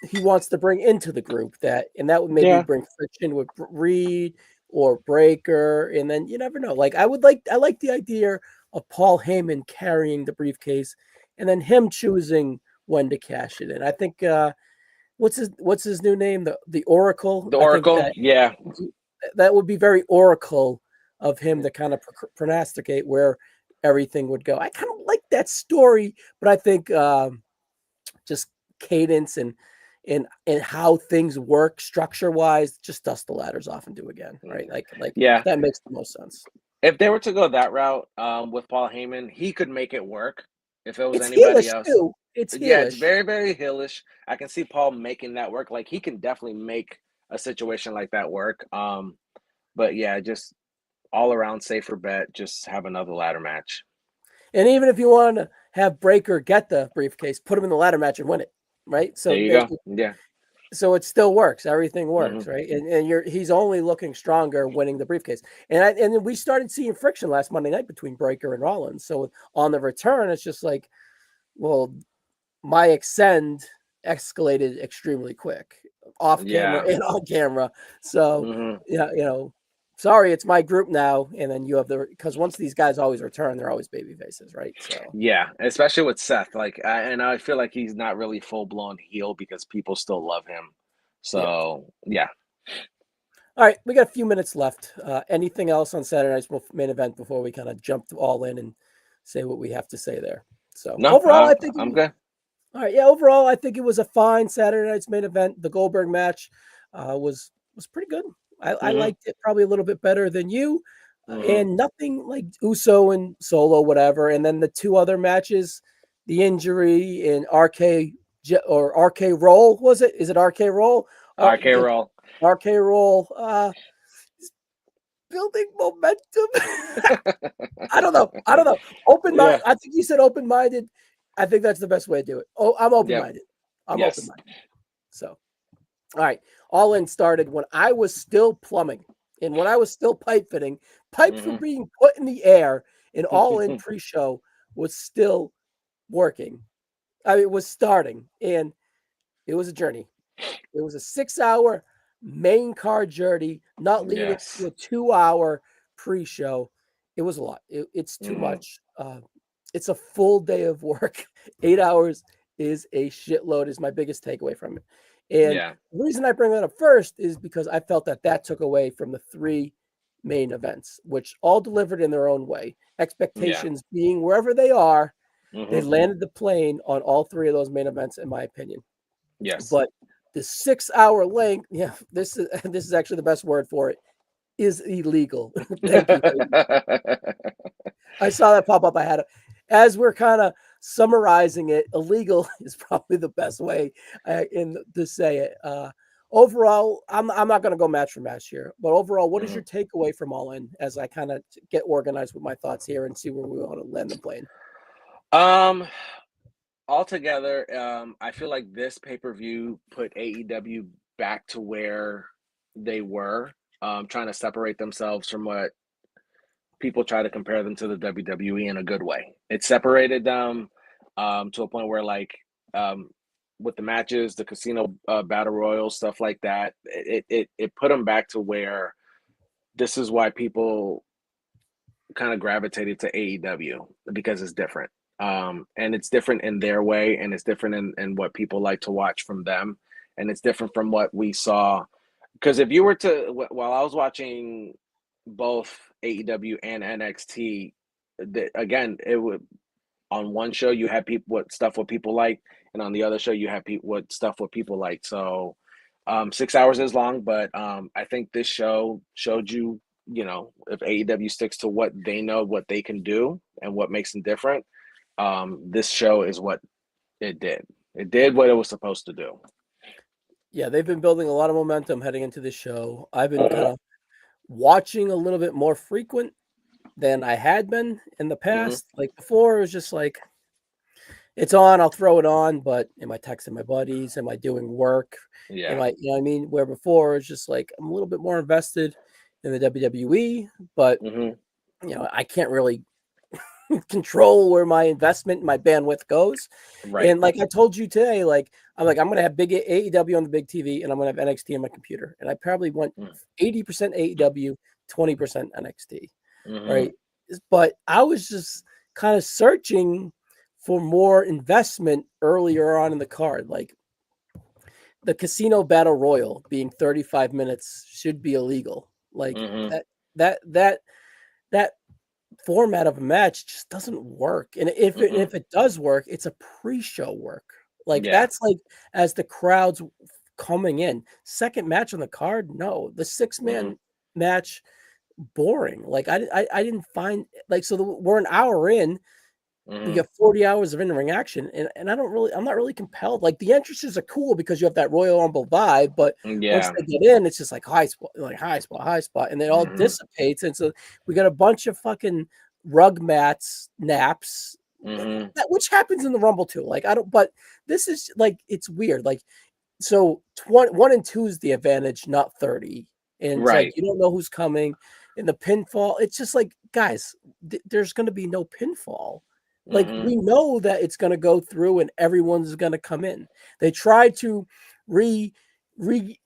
he wants to bring into the group. That would maybe bring friction with Reed or Breaker, and then you never know. Like I like the idea of Paul Heyman carrying the briefcase, and then him choosing when to cash it in. I think what's his new name? The Oracle. The Oracle, that would be very Oracle of him to kind of prognosticate where everything would go. I kind of like that story, but I think just cadence and how things work structure wise, just dust the ladders off and do again, right? That makes the most sense. If they were to go that route with Paul Heyman, he could make it work. If it was It's anybody heelish else, too. It's it's very, very heelish. I can see Paul making that work. Like he can definitely make a situation like that work. But yeah, just all around safer bet. Just have another ladder match. And even if you want to have Breaker get the briefcase, put him in the ladder match and win it, right? So there you go. Yeah. So it still works. Everything works, right? And he's only looking stronger winning the briefcase. And we started seeing friction last Monday night between Breaker and Rollins. So on the return, it's just like, well, my ascend escalated extremely quick, off camera and on camera. So sorry, it's my group now. And then you have because once these guys always return, they're always baby faces, right? So yeah, especially with Seth. And I feel like he's not really full blown heel because people still love him. So yeah. All right, we got a few minutes left. Anything else on Saturday night's main event before we kind of jump all in and say what we have to say there? So overall, I think I'm good. All right, overall, I think it was a fine Saturday night's main event. The Goldberg match was pretty good. I liked it probably a little bit better than you, and nothing like Uso and Solo, whatever. And then the two other matches, the injury and RK Roll, was it? Is it RK Roll? RK Roll. RK Roll. Building momentum. I don't know. Open mind. I think you said open minded. I think that's the best way to do it. Oh, I'm open-minded. Open-minded. So, all right. All In started when I was still plumbing and when I was still pipe fitting. Pipes were being put in the air, and All In pre-show was still working. I mean, it was starting, and it was a journey. It was a 6-hour main card journey, not leading to a 2-hour pre-show. It was a lot. It's too much. It's a full day of work. 8 hours is a shitload is my biggest takeaway from it. And the reason I bring that up first is because I felt that took away from the 3 main events, which all delivered in their own way. Expectations being wherever they are, they landed the plane on all 3 of those main events, in my opinion. Yes. But the 6-hour length, this is actually the best word for it, is illegal. Thank you. I saw that pop up. As we're kind of summarizing it, illegal is probably the best way to say it. Overall, I'm not going to go match for match here, but overall, what is your takeaway from All In as I kind of get organized with my thoughts here and see where we want to land the plane? Altogether, I feel like this pay-per-view put AEW back to where they were, trying to separate themselves from what people try to compare them to the WWE in a good way. It separated them to a point where, with the matches, the casino battle royals, stuff like that, it put them back to where this is why people kind of gravitated to AEW, because it's different. And it's different in their way, and it's different in what people like to watch from them, and it's different from what we saw. Because if you were to, while I was watching both AEW and NXT, again, it would, on one show you had what people like, and on the other show you had what people like. So 6 hours is long, but I think this show showed you, if AEW sticks to what they know, what they can do, and what makes them different, this show is what it did. It did what it was supposed to do. Yeah, they've been building a lot of momentum heading into the show. I've been kind of watching a little bit more frequent than I had been in the past. Like before, it was just like, it's on, I'll throw it on, but am I texting my buddies? Am I doing work? Yeah. Am I, you know what I mean? Where before it's just like I'm a little bit more invested in the WWE, but you know, I can't really control where my investment, my bandwidth goes. Right. And like I told you today, like I'm gonna have big AEW on the big TV, and I'm gonna have NXT on my computer. And I probably went 80% AEW, 20% NXT. Right. But I was just kind of searching for more investment earlier on in the card. Like the Casino Battle Royal being 35 minutes should be illegal. Like that format of a match just doesn't work. And if it does work, it's a pre-show work. Like that's like as the crowd's coming in. Second match on the card, no. The 6-man match, boring. Like I didn't find like we're an hour in. We got 40 hours of in-ring action, and I'm not really compelled. Like the entrances are cool because you have that Royal Rumble vibe, but once they get in, it's just like high spot, and it all dissipates. And so we got a bunch of fucking rug mats, naps, which happens in the Rumble too. Like but this is like it's weird. Like so 1 and 2 is the advantage, not 30, and it's like you don't know who's coming. In the pinfall, it's just like guys, there's going to be no pinfall. Like we know that it's going to go through and everyone's going to come in. They tried to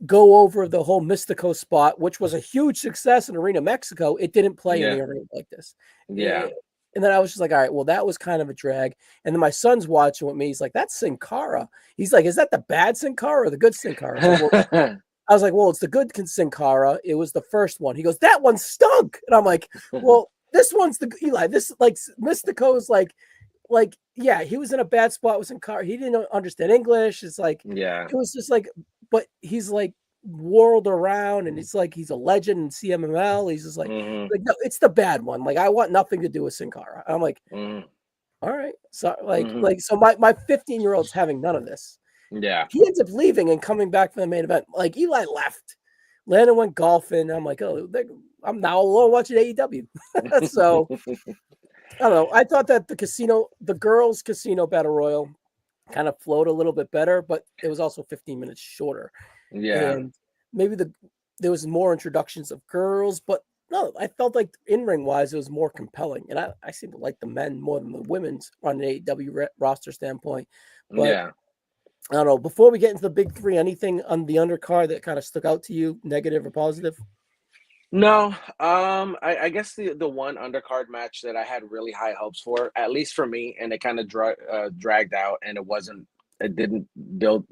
go over the whole Mystico spot, which was a huge success in Arena Mexico. It didn't play in the arena like this. Yeah. And then I was just like, all right, well, that was kind of a drag. And then my son's watching with me. He's like, that's Sin Cara. He's like, is that the bad Sin Cara or the good Sin Cara? I was like, well, it's the good Sin Cara. It was the first one. He goes, that one stunk. And I'm like, well, this one's the Eli. This like Mystico's like, yeah, he was in a bad spot with Sin Cara. He didn't understand English. It's like, it was just like, but he's like whirled around and it's like he's a legend in CMML. He's just like, no, it's the bad one. Like, I want nothing to do with Sin Cara. I'm like, all right. So so my 15-year-old's having none of this. Yeah. He ends up leaving and coming back for the main event. Like Eli left. Landon went golfing. I'm like, oh, I'm now alone watching AEW. So I don't know. I thought that the girls' casino battle royal kind of flowed a little bit better, but it was also 15 minutes shorter. Yeah. And maybe there was more introductions of girls, but no, I felt like in-ring wise, it was more compelling. And I seem to like the men more than the women's on an AEW roster standpoint. But I don't know. Before we get into the big three, anything on the undercard that kind of stuck out to you, negative or positive? No, I guess the one undercard match that I had really high hopes for, at least for me, and it kind of dragged out, and it didn't build,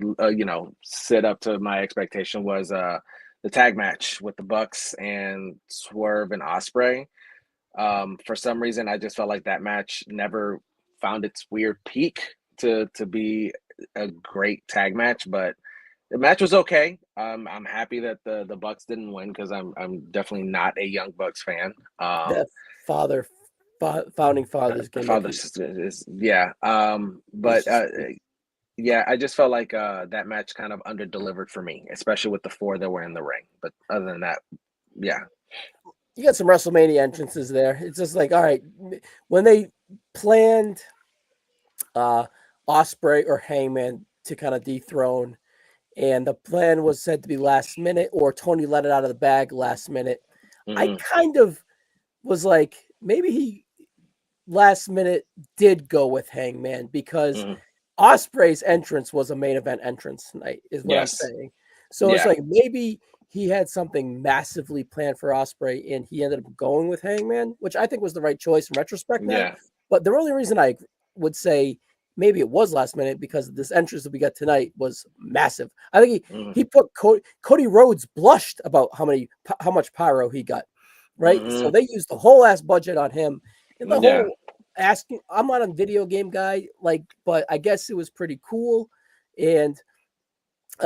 sit up to my expectation, was the tag match with the Bucks and Swerve and Ospreay. For some reason, I just felt like that match never found its weird peak to be a great tag match, but the match was okay. I'm happy that the Bucks didn't win because I'm definitely not a Young Bucks fan. That founding fathers gimmick. I just felt like that match kind of underdelivered for me, especially with the 4 that were in the ring. But other than that, yeah. You got some WrestleMania entrances there. It's just like, all right, when they planned Ospreay or Hangman to kind of dethrone, and the plan was said to be last minute, or Tony let it out of the bag last minute. I kind of was like, maybe he last minute did go with Hangman because Ospreay's entrance was a main event entrance tonight, is what I'm saying. So it's like maybe he had something massively planned for Ospreay and he ended up going with Hangman, which I think was the right choice in retrospect now. Yeah. But the only reason I would say maybe it was last minute because this entrance that we got tonight was massive. I think he put Cody Rhodes blushed about how much pyro he got, right? So they used the whole ass budget on him, and the whole asking. I'm not a video game guy, but I guess it was pretty cool. And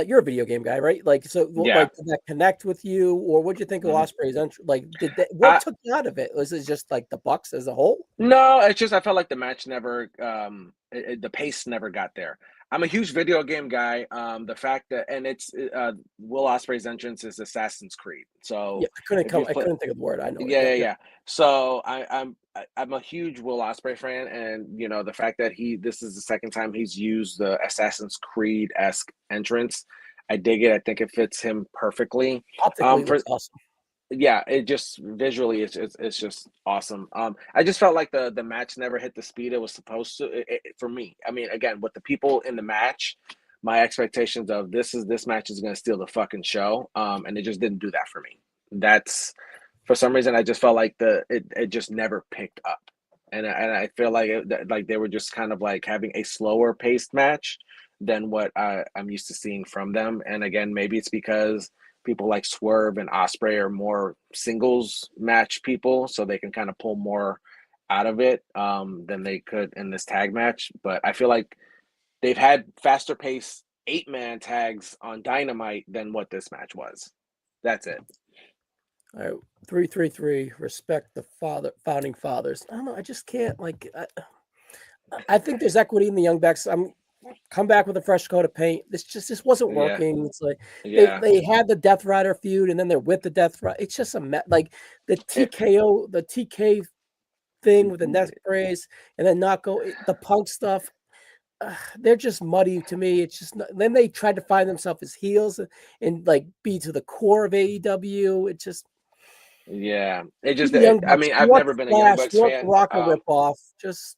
You're a video game guy, right? Like, so, Yeah. like, did that connect with you, or what'd you think of Mhm. Osprey's entry? Like, what I, took you out of it? Was it just like the Bucks as a whole? No, it's just I felt like the match never, the pace never got there. I'm a huge video game guy. The fact that and it's Will Ospreay's entrance is Assassin's Creed. Yeah, So if I you've played, couldn't think of the word. I know it. yeah, Yep, yeah, yep. yeah. So I'm a huge Will Ospreay fan, and the fact that this is the second time he's used the Assassin's Creed esque entrance. I dig it. I think it fits him perfectly. Optically, it For looks awesome. Yeah, it just visually it's just awesome. I just felt like the match never hit the speed it was supposed to for me. I mean, again, with the people in the match, my expectations of this match is going to steal the fucking show, and it just didn't do that for me. That's For some reason I just felt like it just never picked up, and I feel like like they were just kind of like having a slower paced match than what I'm used to seeing from them. And again, maybe it's because people like Swerve and Osprey are more singles match people, so they can kind of pull more out of it than they could in this tag match. But I feel like they've had faster paced 8-man tags on Dynamite than what this match was. That's it. All right, 333. Respect the founding fathers. I don't know. I just can't like. I think there's equity in the Young Bucks. I'm come back with a fresh coat of paint. This wasn't Yeah, working. It's like yeah. they had the Death Rider feud, and then they're with the Death Rider. It's just like the TK thing with the neck brace, and then not go the Punk stuff. They're just muddy to me. It's just not, then they tried to find themselves as heels and like be to the core of AEW. It just Yeah, it the just. Young I Bucks. mean, You I've want never the been a Young Flash, Bucks you want the fan. Rocker ripoff. Just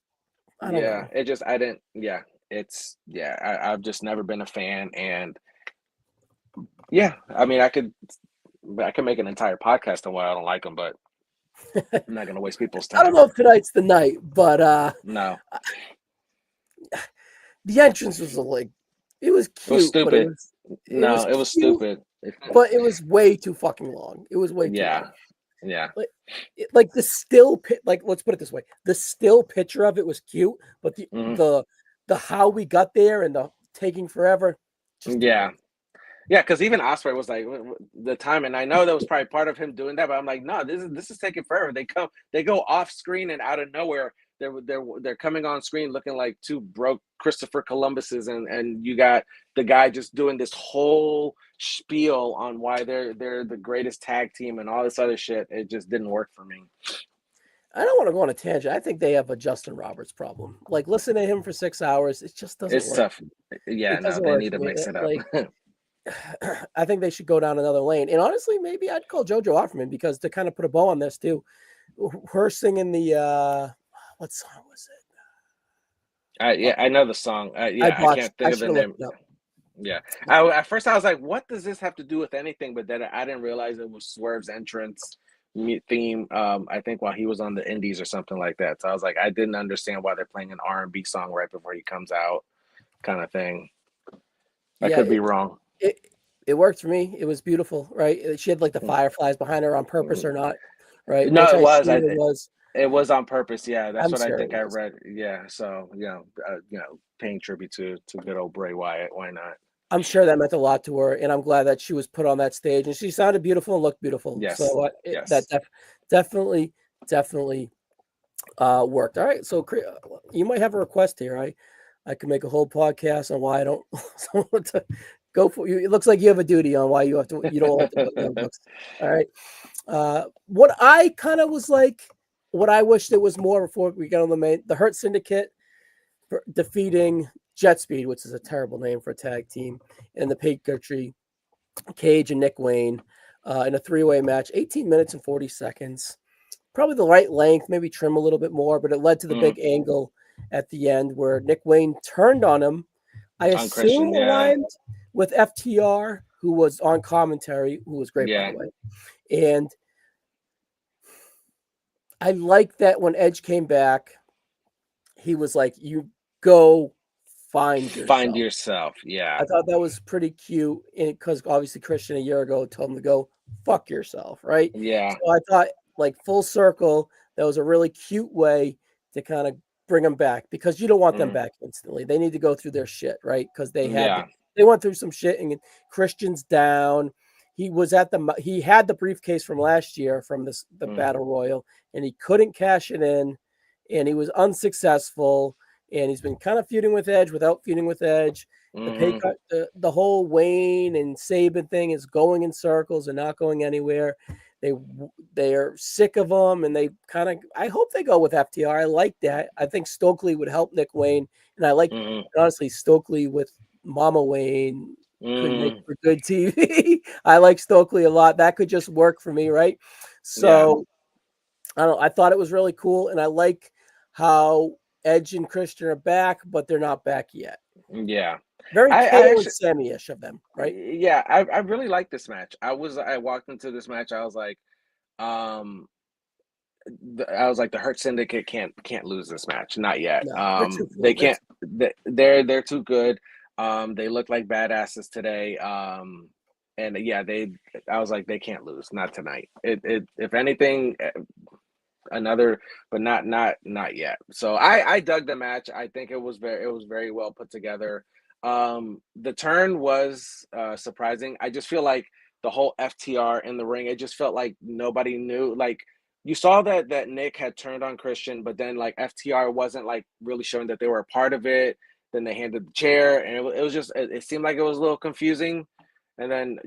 I don't Yeah, know. it just. I didn't. Yeah, it's. Yeah, I've just never been a fan, and yeah, I mean, I could make an entire podcast on why I don't like them, but I'm not gonna waste people's I don't time. know if tonight's the night, but No, the entrance was like it was it was cute, but stupid. it was No, it was cute, stupid. but it was way too fucking long. It was way too long. Yeah, yeah. Like like the still like let's put it this way: the still picture of it was cute, but Hmm. the how we got there and the taking forever just didn't Yeah, work. yeah. Because even Osprey was like the time, and I know that was probably part of him doing that. But I'm like, no, this is taking forever. They go off screen and out of nowhere. They're coming on screen looking like two broke Christopher Columbuses, and you got the guy just doing this whole spiel on why they're the greatest tag team and all this other shit. It just didn't work for me. I don't want to go on a tangent. I think they have a Justin Roberts problem. Like listen to him for 6 hours, it just doesn't It's work. tough. Yeah, It no, doesn't they work need for to me. mix it up. Like I think they should go down another lane. And honestly, maybe I'd call JoJo Offerman because to kind of put a bow on this too. Her singing the what song was it? Yeah, I know the song. I Yeah, I botched. can't I think of the should have looked name. it up. Yeah, at first I was like, "What does this have to do with anything?" But then I didn't realize it was Swerve's entrance theme. I think while he was on the Indies or something like that. So I was like, I didn't understand why they're playing an R&B song right before he comes out, kind of thing. I Yeah, could be wrong. it it worked for me. It was beautiful, right? She had like the Mm, fireflies behind her on purpose mm. or not, right? No, Which it I was. assume it was. It was on purpose. Yeah, that's I'm what I sure it think I was. read. Yeah, so paying tribute to good old Bray Wyatt. Why not? I'm sure that meant a lot to her, and I'm glad that she was put on that stage, and she sounded beautiful and looked beautiful. Yes, So yes. definitely, definitely worked. All right, so you might have a request here. I could make a whole podcast on why I don't to go for you. It looks like you have a duty on why you don't like to put Young Bucks. All right. What I kind of was like, what I wished it was more before we get on the Hurt Syndicate defeating Jet Speed, which is a terrible name for a tag team, and the Patriotry, Cage and Nick Wayne in a three-way match, 18 minutes and 40 seconds. Probably the right length, maybe trim a little bit more, but it led to the Mm, big angle at the end where Nick Wayne turned on him. I on Christian, assume yeah, aligned with FTR, who was on commentary, who was great, by yeah, the way. And I like that when Edge came back, he was like, "You go find find yourself." yourself, yeah, I thought that was pretty cute because obviously Christian a year ago told him to go fuck yourself, right? yeah, So I thought like full circle, that was a really cute way to kind of bring them back because you don't want them mm, back instantly. They need to go through their shit, right? Because yeah, they went through some shit, and Christian's down. He had the briefcase from last year from the Battle Royal, and he couldn't cash it in, and he was unsuccessful. And he's been kind of feuding with Edge without feuding with Edge. The pay cut, the whole Wayne and Saban thing is going in circles and not going anywhere. They are sick of him, and I hope they go with FTR. I like that. I think Stokely would help Nick Wayne, and I like honestly Stokely with Mama Wayne could make for good TV. I like Stokely a lot. That could just work for me, right? So I don't know. I thought it was really cool, and I like how Edge and Christian are back, but they're not back yet. Yeah. Very KO and Sammy-ish of them, right? Yeah, I really like this match. I walked into this match, I was like, the Hurt Syndicate can't lose this match. Not yet. No, they can't. They're too good. They look like badasses today. And yeah, I was like, they can't lose. Not tonight. If anything, another, but not yet. So I dug the match. I think it was very well put together. The turn was surprising. I just feel like the whole FTR in the ring, it just felt like nobody knew. Like, you saw that Nick had turned on Christian, but then like FTR wasn't like really showing that they were a part of it. Then they handed the chair, and it was just, it seemed like it was a little confusing. And then,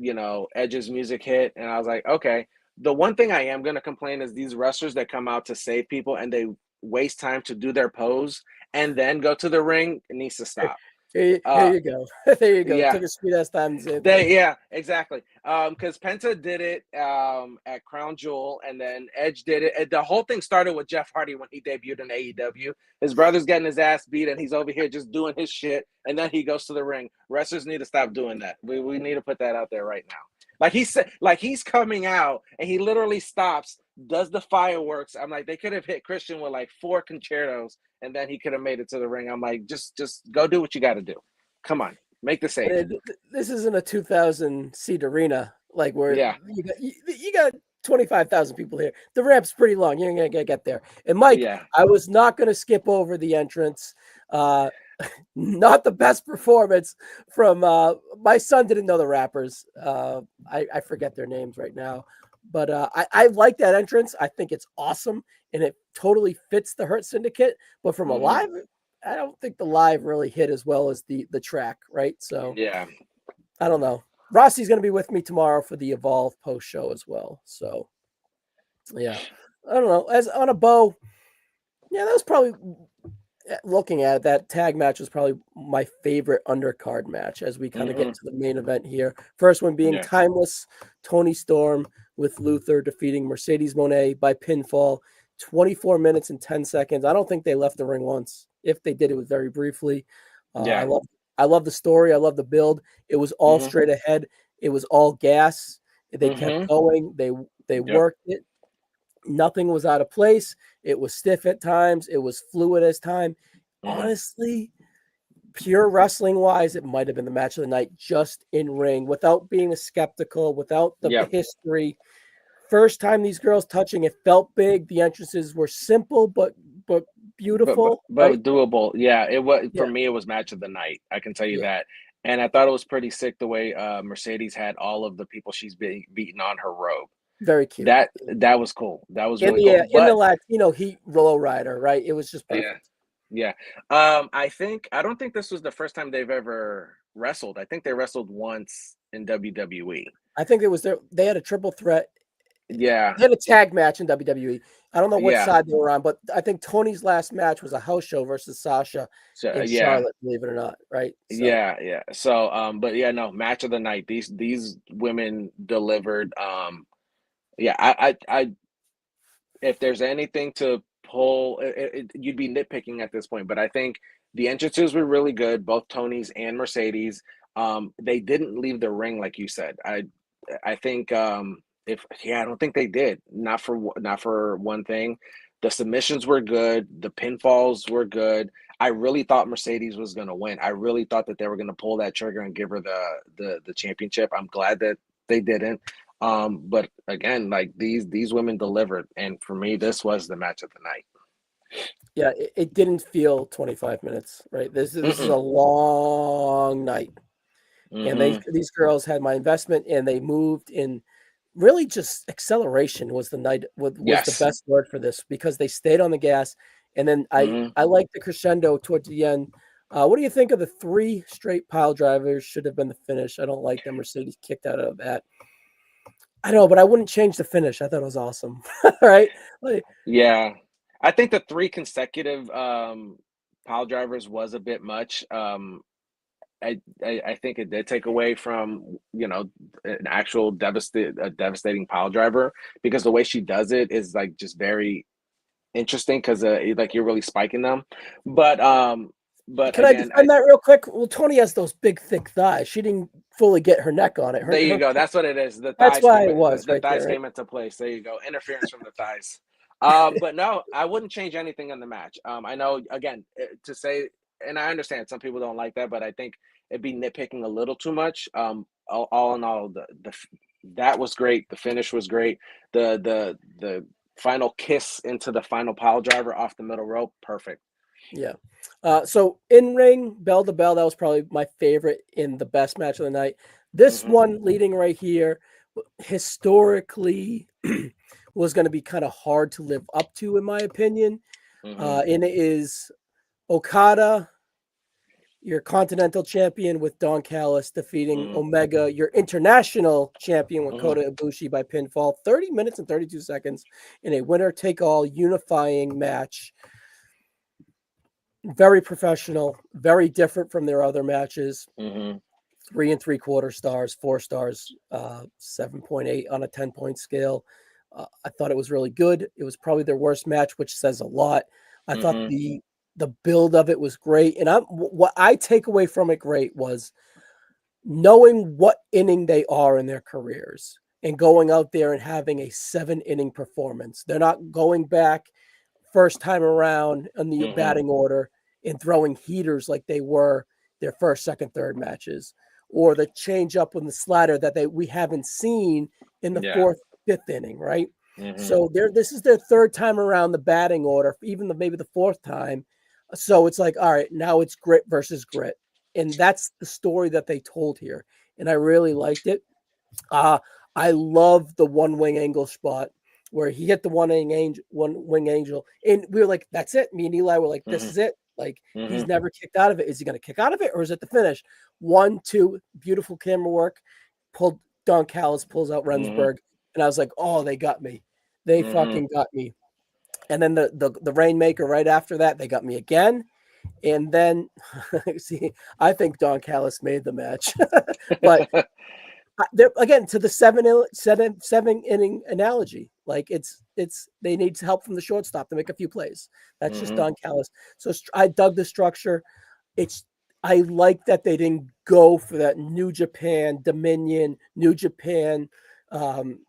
Edge's music hit, and I was like, okay. The one thing I am going to complain is these wrestlers that come out to save people and they waste time to do their pose and then go to the ring, it needs to stop. Here you go. There you go. Yeah. Took a sweet ass time. Yeah, exactly. Because Penta did it at Crown Jewel, and then Edge did it. The whole thing started with Jeff Hardy when he debuted in AEW. His brother's getting his ass beat, and he's over here just doing his shit, and then he goes to the ring. Wrestlers need to stop doing that. We need to put that out there right now. Like he said, like he's coming out, and he literally stops, does the fireworks. I'm like, they could have hit Christian with like 4 concertos, and then he could have made it to the ring. I'm like, just go do what you got to do. Come on, make the save. This isn't a 2,000 seat arena, like where you got 25,000 people here. The ramp's pretty long. You're gonna get there. And Mike, I was not gonna skip over the entrance. Not the best performance from my son. Didn't know the rappers. I forget their names right now, but I like that entrance. I think it's awesome, and it totally fits the Hurt Syndicate. But from a live, I don't think the live really hit as well as the track, right? So I don't know. Rossi's going to be with me tomorrow for the Evolve post show as well. So I don't know. As on a bow, that was probably, looking at it, that tag match was probably my favorite undercard match as we kind of get to the main event here. First one being Timeless Tony Storm with Luther defeating Mercedes Moné by pinfall, 24 minutes and 10 seconds. I don't think they left the ring once. If they did, it was very briefly. I love the story. I love the build. It was all straight ahead. It was all gas. They kept going. They worked it. Nothing was out of place. It was stiff at times. It was fluid as time. Honestly, pure wrestling wise, it might have been the match of the night just in ring, without being a skeptical, without the history. First time these girls touching, it felt big. The entrances were simple but beautiful, but doable. Yeah, it was for me. It was match of the night. I can tell you that. And I thought it was pretty sick the way Mercedes had all of the people she's been beaten on her robe. Very cute. That was cool. That was really cool. In the Latino Heat Roll Rider, right? It was just perfect. Yeah. I don't think this was the first time they've ever wrestled. I think they wrestled once in WWE. I think they had a triple threat. Yeah. They had a tag match in WWE. I don't know what side they were on, but I think Tony's last match was a house show versus Sasha in Charlotte, believe it or not, right? So. Yeah. So, but no, match of the night. These women delivered. I if there's anything to pull, you'd be nitpicking at this point, but I think the entrances were really good, both Tony's and Mercedes. They didn't leave the ring, like you said. I think I don't think they did. Not for one thing. The submissions were good. The pinfalls were good. I really thought Mercedes was going to win. I really thought that they were going to pull that trigger and give her the championship. I'm glad that they didn't. But again, like these women delivered, and for me, this was the match of the night. Yeah, it didn't feel 25 minutes, right? This is a long night. And Mm-hmm. these girls had my investment, and they moved in. Really, just acceleration was the Yes. best word for this, because they stayed on the gas, and then Mm-hmm. I like the crescendo towards the end. What do you think of the 3 straight pile drivers? Should have been the finish. I don't like that Mercedes kicked out of that. I know, but I wouldn't change the finish. I thought it was awesome. Right? Like, Yeah. I think the three consecutive pile drivers was a bit much. I think it did take away from, an actual devastating pile driver, because the way she does it is like just very interesting, because like you're really spiking them. But can I again, defend that real quick? Well, Tony has those big, thick thighs. She didn't fully get her neck on it. there you Her go. That's what it is. The That's thighs why came it was the right there, thighs right? came into place. There you go. Interference from the thighs. But no, I wouldn't change anything in the match. I know, again, to say, and I understand some people don't like that, but I think it'd be nitpicking a little too much. All in all, that was great. The finish was great. The final kiss into the final pile driver off the middle rope, perfect. Yeah. So in ring, bell to bell, that was probably my favorite in the best match of the night. This Hmm. one leading right here, historically, was going to be kind of hard to live up to, in my opinion. Hmm. And it is Okada, your continental champion, with Don Callis, defeating Hmm. Omega, your international champion, with Hmm. Kota Ibushi by pinfall, 30 minutes and 32 seconds in a winner take all unifying match. Very professional, very different from their other matches. Hmm. 3 3/4 stars, 4 stars, 7.8 on a 10-point scale. I thought it was really good. It was probably their worst match, which says a lot. I thought Hmm. the build of it was great, and what I take away from it great was knowing what inning they are in their careers and going out there and having a 7-inning performance. They're not going back first time around in the Hmm. batting order and throwing heaters like they were their first, second, third matches, or the change up on the slider that we haven't seen in the Yeah. fourth, fifth inning, right? Hmm. So this is their third time around the batting order, even maybe the fourth time. So it's like, all right, now it's grit versus grit. And that's the story that they told here. And I really liked it. Uh, I love the one wing angle spot where he hit the one wing angel, and we were like, "That's it." Me and Eli were like, "This Hmm. is it." Like, Hmm. he's never kicked out of it. Is he going to kick out of it, or is it the finish? 1, 2, beautiful camera work. Don Callis pulls out Hmm. Rensburg, and I was like, "Oh, they got me. They Hmm. fucking got me." And then the Rainmaker right after that, they got me again. And then, see, I think Don Callis made the match, but again, to the seven inning analogy, like it's they need help from the shortstop to make a few plays. That's just Hmm. Don Callis. So I dug the structure. It's I like that they didn't go for that New Japan Dominion, New Japan um,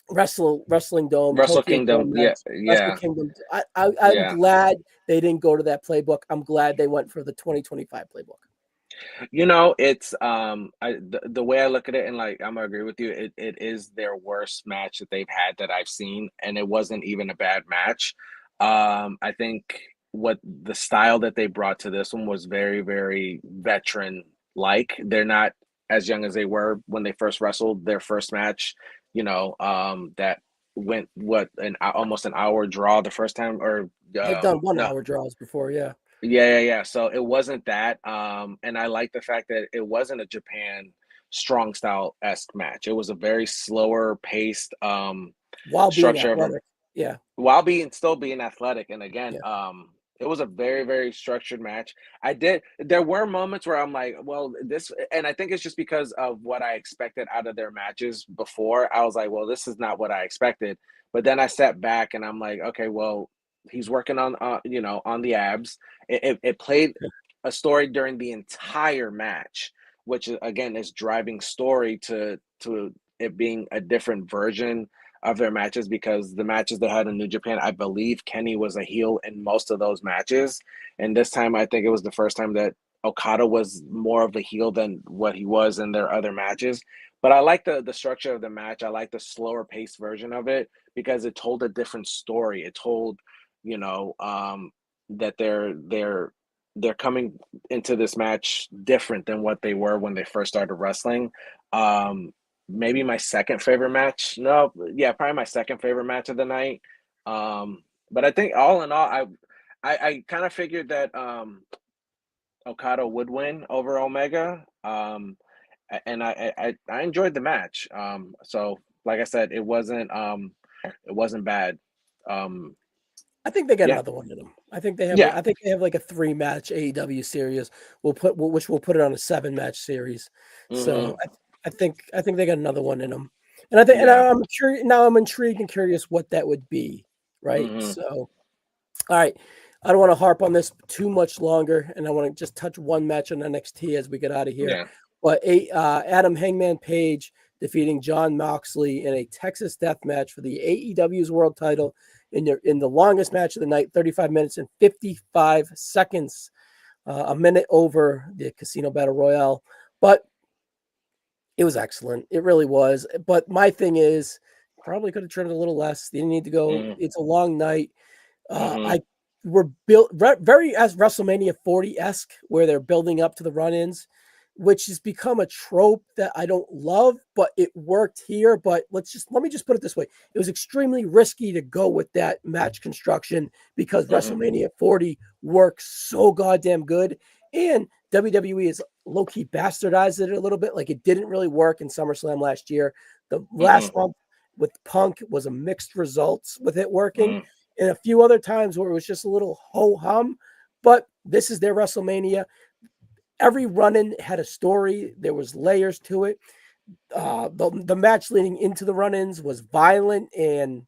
Wrestling Dome, Wrestle Tokyo Kingdom. Dome, Yeah. Wrestle Yeah. Kingdom. I'm Yeah. glad they didn't go to that playbook. I'm glad they went for the 2025 playbook. It's the way I look at it, and like I'm gonna agree with you, it is their worst match that they've had that I've seen, and it wasn't even a bad match. I think what the style that they brought to this one was very, very veteran like. They're not as young as they were when they first wrestled their first match, that went almost an hour draw the first time, or They've done one no. hour draws before, yeah. Yeah. So it wasn't that. And I like the fact that it wasn't a Japan strong style-esque match. It was a very slower paced While being structure of a, athletic. Yeah, while still being athletic. And again, yeah. it was a very, very structured match. There were moments where I'm like, well, this, and I think it's just because of what I expected out of their matches before. I was like, well, this is not what I expected. But then I sat back and I'm like, okay, well, he's working on, on the abs. It played a story during the entire match, which again is driving story to it being a different version of their matches, because the matches they had in New Japan, I believe Kenny was a heel in most of those matches. And this time, I think it was the first time that Okada was more of a heel than what he was in their other matches. But I like the structure of the match. I like the slower paced version of it because it told a different story. It told, that they're they're coming into this match different than what they were when they first started wrestling. Maybe my second favorite match. No, yeah, probably my second favorite match of the night. But I think all in all, I kind of figured that Okada would win over Omega. And I enjoyed the match. So like I said, it wasn't bad. I think they got Yeah, another one in them. I think they have. yeah. I think they have like a 3-match AEW series. Which we'll put it on a 7-match series. Hmm. So I think they got another one in them. And I think, and Yeah. I'm curious now. I'm intrigued and curious what that would be. Right. Hmm. So, all right. I don't want to harp on this too much longer, and I want to just touch one match on NXT as we get out of here. Yeah. But Adam Hangman Page defeating John Moxley in a Texas death match for the AEW's world title in the longest match of the night, 35 minutes and 55 seconds, a minute over the Casino Battle Royale. But it was excellent. It really was. But my thing is, probably could have trimmed a little less. They didn't need to go. Hmm. It's a long night. Hmm. I were built very as WrestleMania 40-esque, where they're building up to the run-ins, which has become a trope that I don't love, but it worked here. But let me just put it this way: it was extremely risky to go with that match construction because Hmm. WrestleMania 40 works so goddamn good, and WWE is low-key bastardized it a little bit. Like it didn't really work in SummerSlam last year. The last Hmm. month with Punk was a mixed results with it working, and a few other times where it was just a little ho-hum. But this is their WrestleMania. Every run-in had a story. There was layers to it. The match leading into the run-ins was violent and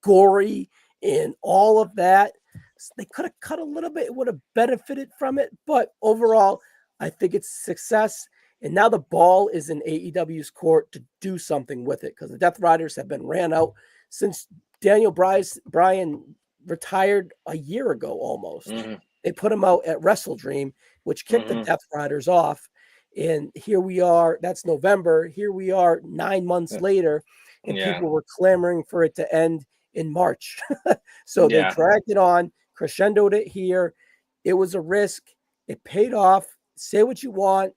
gory and all of that. They could have cut a little bit. It would have benefited from it. But overall, I think it's a success. And now the ball is in AEW's court to do something with it because the Death Riders have been ran out since Daniel Bryan retired a year ago almost. Hmm. They put him out at Wrestle Dream, which kicked the Hmm. Death Riders off. And here we are. That's November. Here we are 9 months later, and Yeah. people were clamoring for it to end in March. So they Yeah. dragged it on, crescendoed it here. It was a risk. It paid off. Say what you want.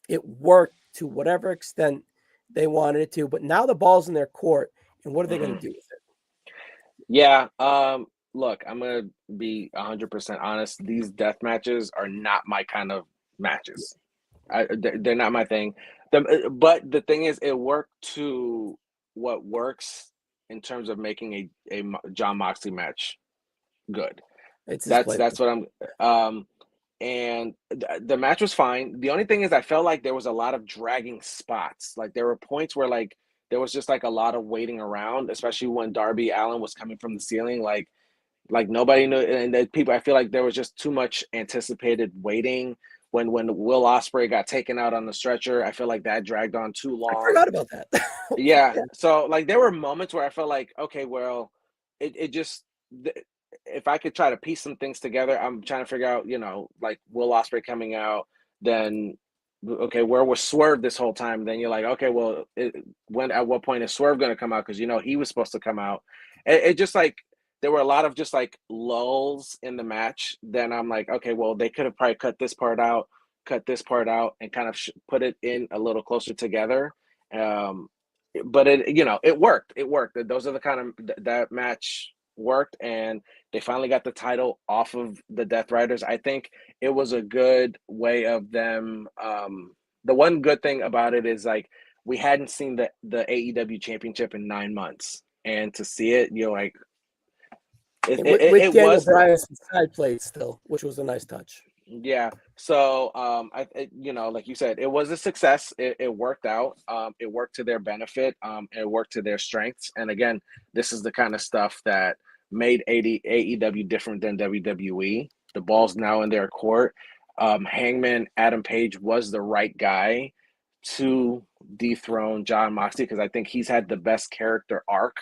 It worked to whatever extent they wanted it to. But now the ball's in their court. And what are they going Hmm. to do with it? Yeah. Look, I'm gonna be 100% honest. These death matches are not my kind of matches. They're not my thing. But the thing is, it worked to what works in terms of making a John Moxley match good. It's his That's playbook. what I'm. And the match was fine. The only thing is, I felt like there was a lot of dragging spots. Like there were points where like there was just like a lot of waiting around, especially when Darby Allin was coming from the ceiling. Like nobody knew, and the people. I feel like there was just too much anticipated waiting. When Will Ospreay got taken out on the stretcher, I feel like that dragged on too I long. forgot about that. Yeah, Yeah. so like there were moments where I felt like, okay, well, it just if I could try to piece some things together, I'm trying to figure out, like Will Ospreay coming out, then okay, where was Swerve this whole time? Then you're like, okay, well, when at what point is Swerve going to come out? Because he was supposed to come out. It just like there were a lot of just like lulls in the match. Then I'm like, okay, well, they could have probably cut this part out, and kind of put it in a little closer together. Um, but it worked. It worked. Those are the kind of that match worked, and they finally got the title off of the Death Riders. I think it was a good way of them. The one good thing about it is like we hadn't seen the AEW championship in 9 months, and to see it, like And with it Daniel was. Bryan's side plate still, which was a nice touch. Yeah. So, like you said, it was a success. It worked out. It worked to their benefit. It worked to their strengths. And again, this is the kind of stuff that made AEW different than WWE. The ball's now in their court. Hangman Adam Page was the right guy to dethrone John Moxley because I think he's had the best character arc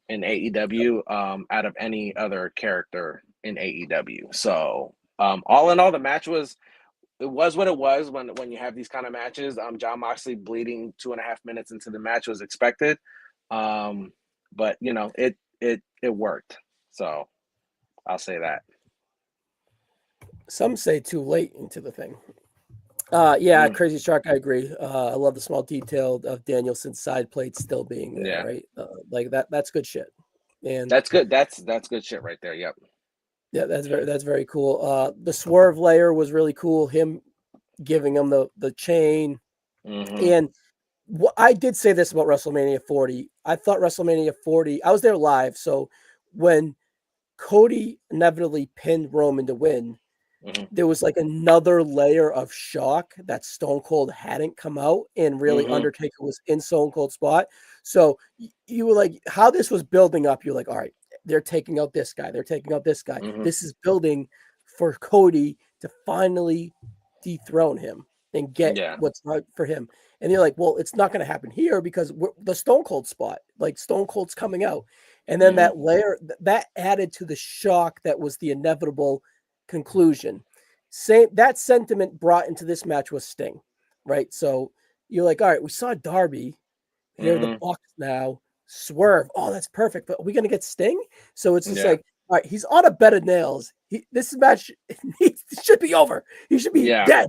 in AEW out of any other character in AEW. So all in all, the match was what it was when you have these kind of matches. John Moxley bleeding 2.5 minutes into the match was expected, but it worked. So I'll say that. Some say too late into the thing. Crazy Shark, I agree. I love the small detail of Danielson's side plate still being there, right? Like that's good shit. And that's good. That's good shit right there. Yep. Yeah, that's very cool. The swerve layer was really cool. Him giving him the chain. And I did say this about WrestleMania 40. I thought WrestleMania 40, I was there live. So when Cody inevitably pinned Roman to win, there was like another layer of shock that Stone Cold hadn't come out, and really Undertaker was in Stone Cold's spot. So you were like, how this was building up, you're like, all right, they're taking out this guy. They're taking out this guy. This is building for Cody to finally dethrone him and get what's right for him. And you're like, well, it's not going to happen here because the Stone Cold spot, like Stone Cold's coming out. And then that layer, that added to the shock that was the inevitable conclusion. That sentiment brought into this match was Sting, right? So you're like, all right, we saw Darby. Here are the Bucks now. Swerve. Oh, that's perfect. But are we going to get Sting? So it's just like, all right, he's on a bed of nails. This match should be over. He should be dead.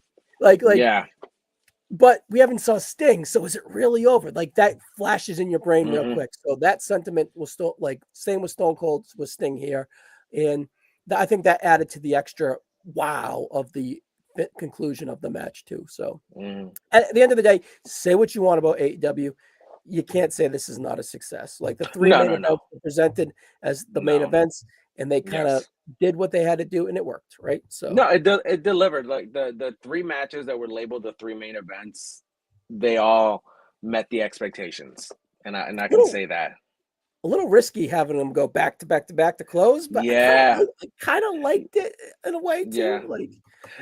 But we haven't saw Sting. So is it really over? Like that flashes in your brain real quick. So that sentiment was still like same with Stone Cold with Sting here. And I think that added to the extra wow of the conclusion of the match too. So at the end of the day, say what you want about AEW. You can't say this is not a success. Like the three main events were presented as the main events, and they kind of did what they had to do, and it worked, right? So it delivered. Like the three matches that were labeled the three main events, they all met the expectations, and I can say that. A little risky having them go back to back to back to close, but I kind of liked it in a way too.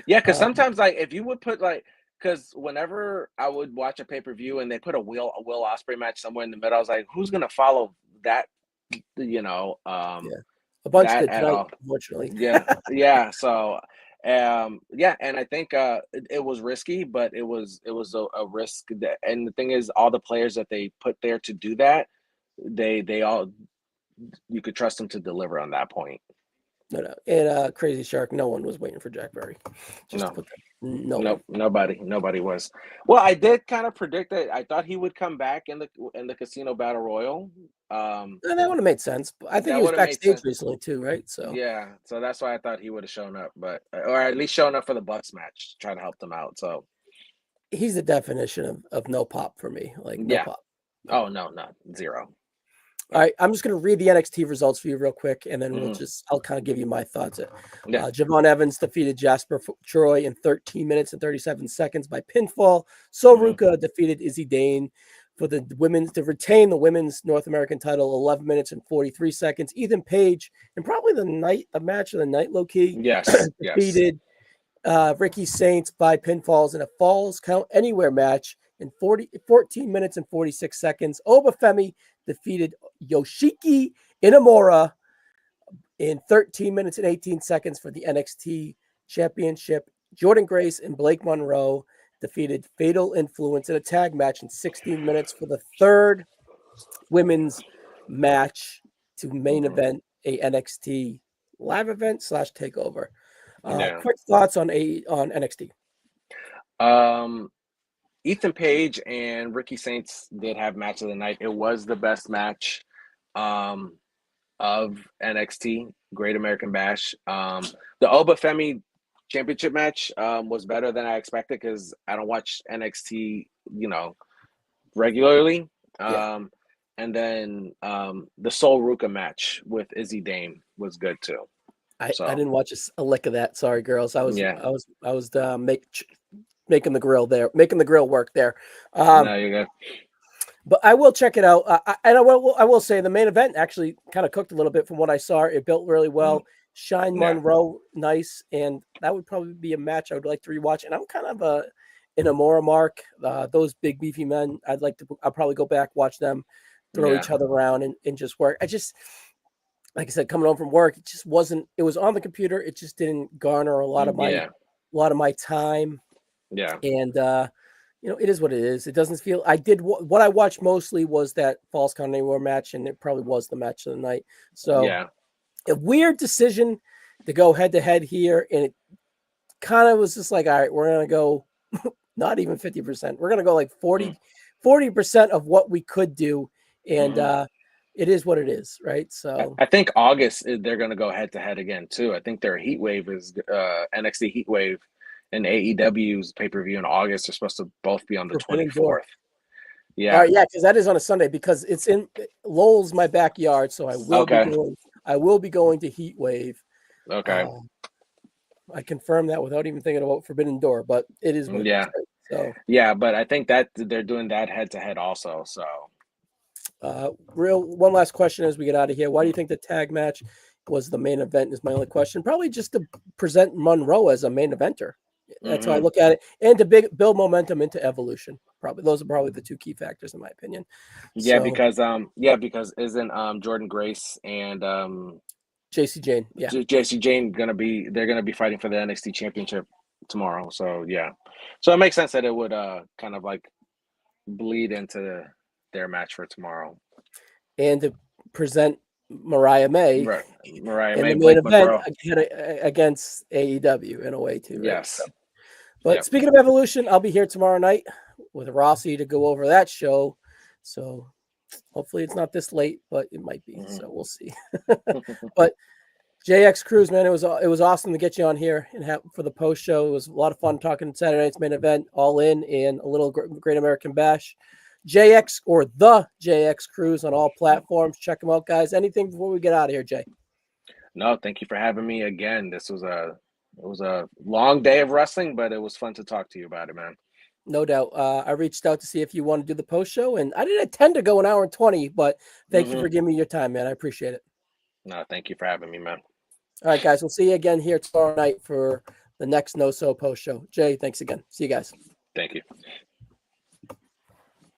Because sometimes like if you would put like. Because whenever I would watch a pay-per-view and they put a Will Ospreay match somewhere in the middle, I was like, who's going to follow that, a bunch did tonight, unfortunately. So, and I think it was risky, but it was a risk. And the thing is, all the players that they put there to do that, they all, you could trust them to deliver on that point. No. And Crazy Shark, no one was waiting for Jack Berry. Nobody was. Well, I did kind of predict it. I thought he would come back in the Casino Battle Royal. That would have made sense. I think he was backstage recently too, right? So so that's why I thought he would have shown up, or at least shown up for the Bucks match, trying to help them out. So he's the definition of no pop for me. Like no pop. Oh no, not zero. All right, I'm just going to read the NXT results for you real quick, and then I'll kind of give you my thoughts. Javon Evans defeated Jasper Troy in 13 minutes and 37 seconds by pinfall. Ruka defeated Izzy Dane for the women's to retain the women's North American title, 11 minutes and 43 seconds. Ethan Page, and probably the match of the night, low key, defeated Ricky Saints by pinfalls in a Falls Count Anywhere match in 14 minutes and 46 seconds. Obafemi defeated Yoshiki Inamura in 13 minutes and 18 seconds for the NXT Championship. Jordan Grace and Blake Monroe defeated Fatal Influence in a tag match in 16 minutes for the third women's match to main event a NXT live event / takeover. Quick thoughts on NXT. Ethan Page and Ricky Saints did have match of the night. It was the best match of NXT, Great American Bash. The Obafemi championship match was better than I expected because I don't watch NXT, regularly. And then the Sol Ruka match with Izzy Dane was good too. I didn't watch a lick of that. Sorry, girls. I was making the grill work there. No, you're good. But I will check it out. I will say the main event actually kind of cooked a little bit from what I saw. It built really well. Shine Monroe, nice, and that would probably be a match I would like to rewatch. And I'm kind of an Amora mark. Those big beefy men, I'll probably go back, watch them throw each other around and just work. Like I said, coming home from work, it just wasn't. It was on the computer. It just didn't garner a lot of my time. Yeah, and it is what it is. It doesn't feel. I did what I watched mostly was that Falls Count Anywhere match, and it probably was the match of the night. So a weird decision to go head to head here, and kind of was just like, all right, we're gonna go not even 50%. We're gonna go like 40% of what we could do, and it is what it is, right? So I think August they're going to go head to head again too. I think their Heat Wave is NXT Heat Wave and AEW's pay per view in August are supposed to both be on the Forbidden Door. 24th. Yeah. All right, yeah, because that is on a Sunday because it's in Lowell's my backyard, so I will be going to Heat Wave. Okay. I confirmed that without even thinking about Forbidden Door, but it is what it is. Right? So yeah, but I think that they're doing that head to head also. So one last question as we get out of here. Why do you think the tag match was the main event? Is my only question. Probably just to present Monroe as a main eventer. That's how I look at it, and to build momentum into Evolution. Probably those are probably the two key factors in my opinion. Yeah, so, because isn't Jordan Grace and JC Jane, JC Jane they're gonna be fighting for the NXT championship tomorrow. So yeah. So it makes sense that it would kind of like bleed into their match for tomorrow. And to present Mariah May in the main event against AEW in a way too. Right? Yes. So, but speaking of Evolution, I'll be here tomorrow night with Rossi to go over that show. So hopefully it's not this late, but it might be. So we'll see. But JayXCruz, man, it was awesome to get you on here and for the post show. It was a lot of fun talking Saturday night's main event, All In, and a little Great American Bash. JX or the JayXCruz on all platforms. Check them out, guys. Anything before we get out of here, Jay? No, thank you for having me again. It was a long day of wrestling, but it was fun to talk to you about it, man. No doubt. I reached out to see if you want to do the post show, and I didn't intend to go an hour and 20, but thank you for giving me your time, man. I appreciate it. No, thank you for having me, man. All right, guys. We'll see you again here tomorrow night for the next NoSo Post Show. Jay, thanks again. See you guys. Thank you.